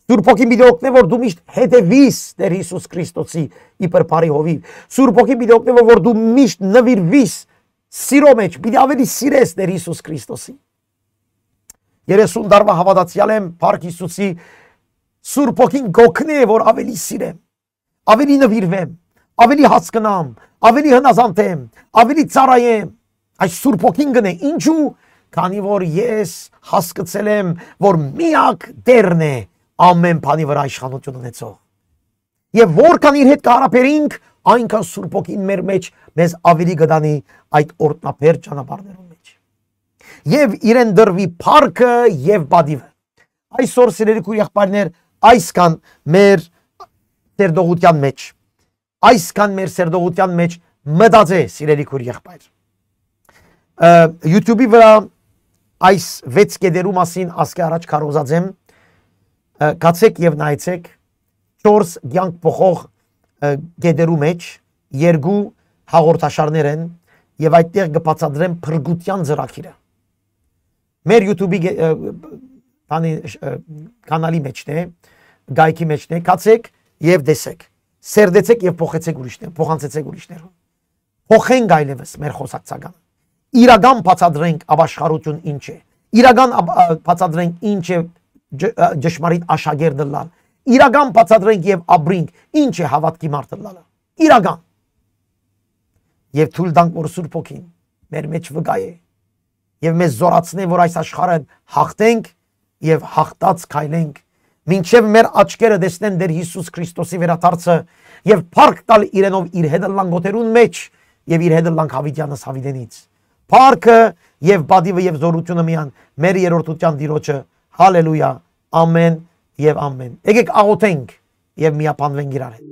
Սուրբ Հոգին պիտի օգնե, որ դու միշտ հետևիս Տեր Հիսուս Քրիստոսի իբր բարի հովիվ։ Սուրբ Հոգին պիտի օգնե, որ դու միշտ նվիրվիս սիրո մեջ, պիտի ավելի սիրես Տեր Հիսուս Քրիստոսի։ 30 տարվա հավատացյալ եմ Փառք Հիսուսի, Սուրբ Հոգին գոքնե, որ ավելի սիրեմ, ավելի նվիրվեմ, ավելի հասկանամ, ավելի հնազանդեմ, ավելի ծառայեմ։ Այս Սուրբ Հոգին գնե, ինչու՞։ Քանի որ ես հասկացել եմ, որ միակ Տերն է ամեն բանի վրա իշխանություն ունեցող։ Եվ որքան իր հետ կհարաբերենք, այնքան Սուրբ Հոգին մեր մեջ մեզ ավելի կդանի այդ օրտնապեր ճանապարհներում մեջ։ Եվ իրեն դրվի փառքը եւ բադիվը։ Այսօր սիրելի քույր եղբայրներ, այսքան մեր սերդողության մեջ, այսքան մեր սերդողության մեջ մտածե սիրելի քույր եղբայր։ YouTube-ի վրա այս 6 կետերու մասին ասկե առաջ քարոզած եմ, կացեք եւ նայեցեք 4 կյանք փոխող կետերու մեջ 2 հաղորդաշարներ են եւ այդտեղ կբացատրեմ փրկության ծրագիրը։ Մեր YouTube-ի կանալի մեջն է, գայքի մեջն է, կացեք եւ տեսեք, սերդեցեք եւ փոխեցեք ուրիշներ, փոխանցեցեք ուրիշներուն։ Փոխենք այլևս մեր խոսակցականը։ Իրական բացատրենք ապաշխարություն ինչ է։ Իրական բացատրենք ինչ է ճշմարիտ աշակերտը լալ։ Իրական բացատրենք եւ ապրենք ինչ է հավատքի մարդը լալը։ Իրական։ Եվ թույլ տանք, որ Սուրբ Հոգին մեր մեջ վկայ է եւ մեզ զորացնե, որ այս աշխարհը հաղթենք եւ հաղթած քայլենք, մինչեւ մեր աչքերը տեսնեն Տեր Հիսուս Քրիստոսի վերադարձը եւ փառք տալ իրենով իր հետ լան գոտերուն մեջ եւ իր հետ լան հավիտյանս հավիտենից։ Փառքը եւ բադիվը եւ զորությունը միան մեր երրորդության Տիրոջը։ Հալելույա, ամեն եւ ամեն։ Եկեք աղոթենք եւ միապանվենք իրար հետ։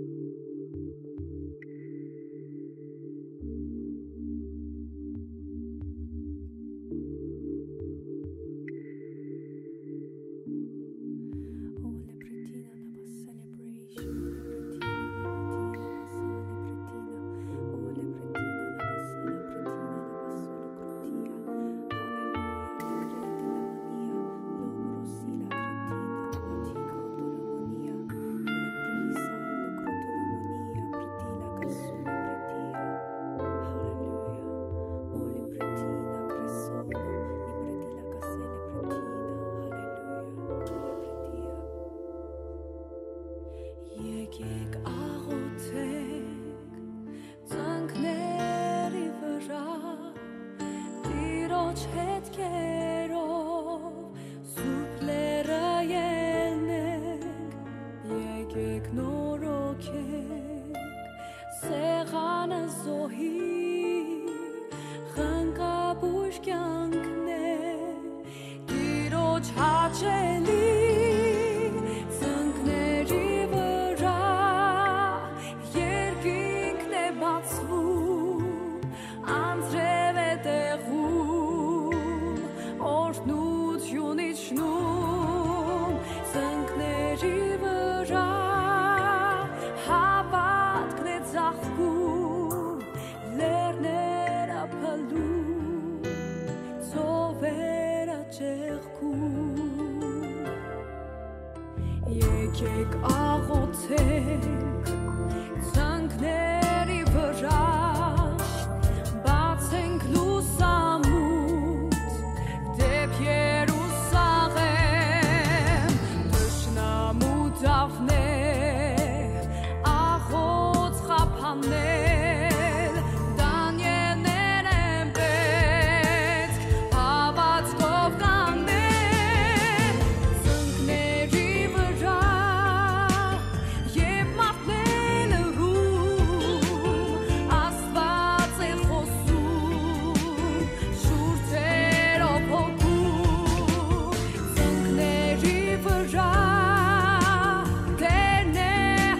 Սեղանը զոհի խնկաբույժ կյանքն է Տիրոջ հաճելի ծնկների վրա երկինքն է բացվում անձրև է տեղում օրհնություն իջնում ծնկների վրա հավատքն է ծաղկում լեռները փլում ծովերը ճեղքում եկեք աղոթենք ծնկների վրա բացենք լուսամուտ դեպ Երուսաղեմ թշնամու դավներ աղոց խափանել Դանիելներ են պետք հավատքով կանգնել ծնկների վրա և մարդն է լռում Աստված է խոսում շուրթերով հոգում ծնկների վրա Տերն է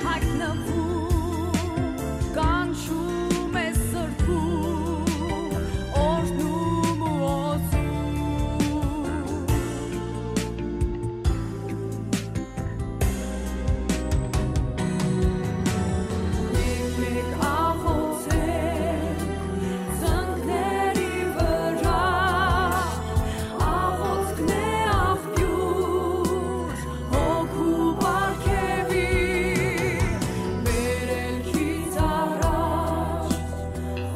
հայտնվում կանչում է սրբում օրհնում ու օծում Եկեք աղոթենք ծնկների վրա աղոթքն է աղբյուր հոգու պարգևի մեր elքից առաջ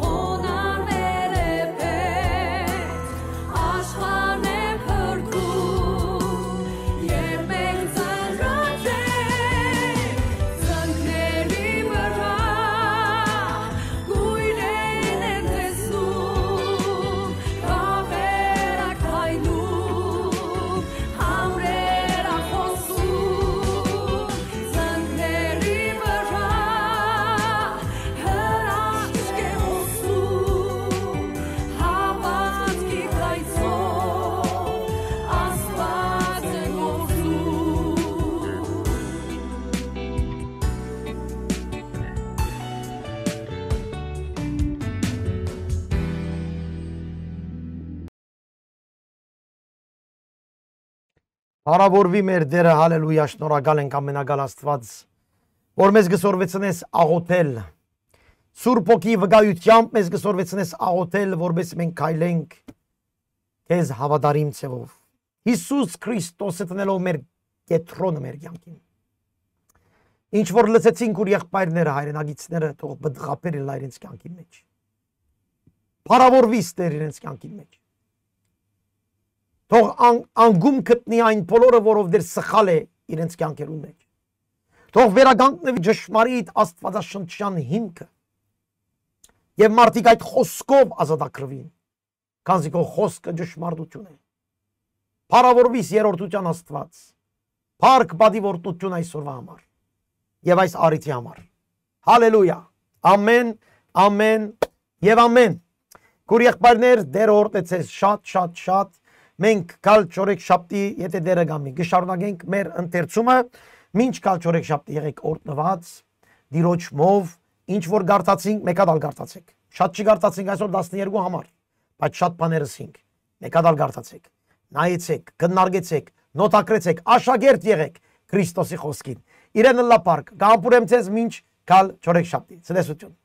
խոնարհներ է պետք աշխարհն է փրկում երբ մենք ծանրացենք ծնկների վրա գույրերն են տեսնում կավերը քայլում համրերը խոսում ծնկների վրա հրաշք է հոսում հավատքի կայծով Աստված է գործում Հարավորվի մեր դերը, հալելույա, շնորհակալ ենք ամենագալ Աստված, որ մեզ գսորվեցնես աղոթել։ Սուրբ Հոգի վկայությամբ մեզ գսորվեցնես աղոթել, որպես մենք քայլենք քեզ հավատարիմ ցեղով։ Հիսուս Քրիստոսը տնելով մեր կետրոնը մեր կյանքին։ Ինչ որ լսեցինք ուր եղբայրները, հայրենագիցները, թող բդղապեր լինել իրենց կյանքի մեջ։ Հարավորվի ստեր իրենց կյանքի մեջ։ Թող անգում գտնի այն բոլորը, որով դեր սխալ է իրենց կյանքերում մեջ։ Թող վերագանքնվի ճշմարիտ աստվածաշնչյան հիմքը։ Եվ մարդիկ այդ խոսքով ազատագրվին, քանզի քո խոսքը ճշմարտություն է։ Փառավորվիս երրորդության Աստված։ Փառք բադի որդություն այսօրվա համար եւ այս արիթի համար։ Հալելույա։ Ամեն, ամեն եւ ամեն։ Քուր եղբայրներ, դեր օրտեցես շատ։ Մենք կալ չորեքշաբթի, եթե դերը գամի, կշարունակենք մեր ընթերցումը, մինչ կալ չորեքշաբթի եղեք օրտնված, դիրոջ մով, ինչ որ գարտացինք, մեկադալ գարտացեք։ Շատ չի գարտացինք այսօր 12 համար, բայց շատ բաներսինք, մեկադալ գարտացեք, նայեցեք, կննարգեցեք, նոտակրեցեք, աշակերտ եղեք Քրիստոսի խոսքին։ Իրեն լապարկ, գամպուրեմ ցեզ մինչ կալ չորեքշաբթի։ Ցտեսություն։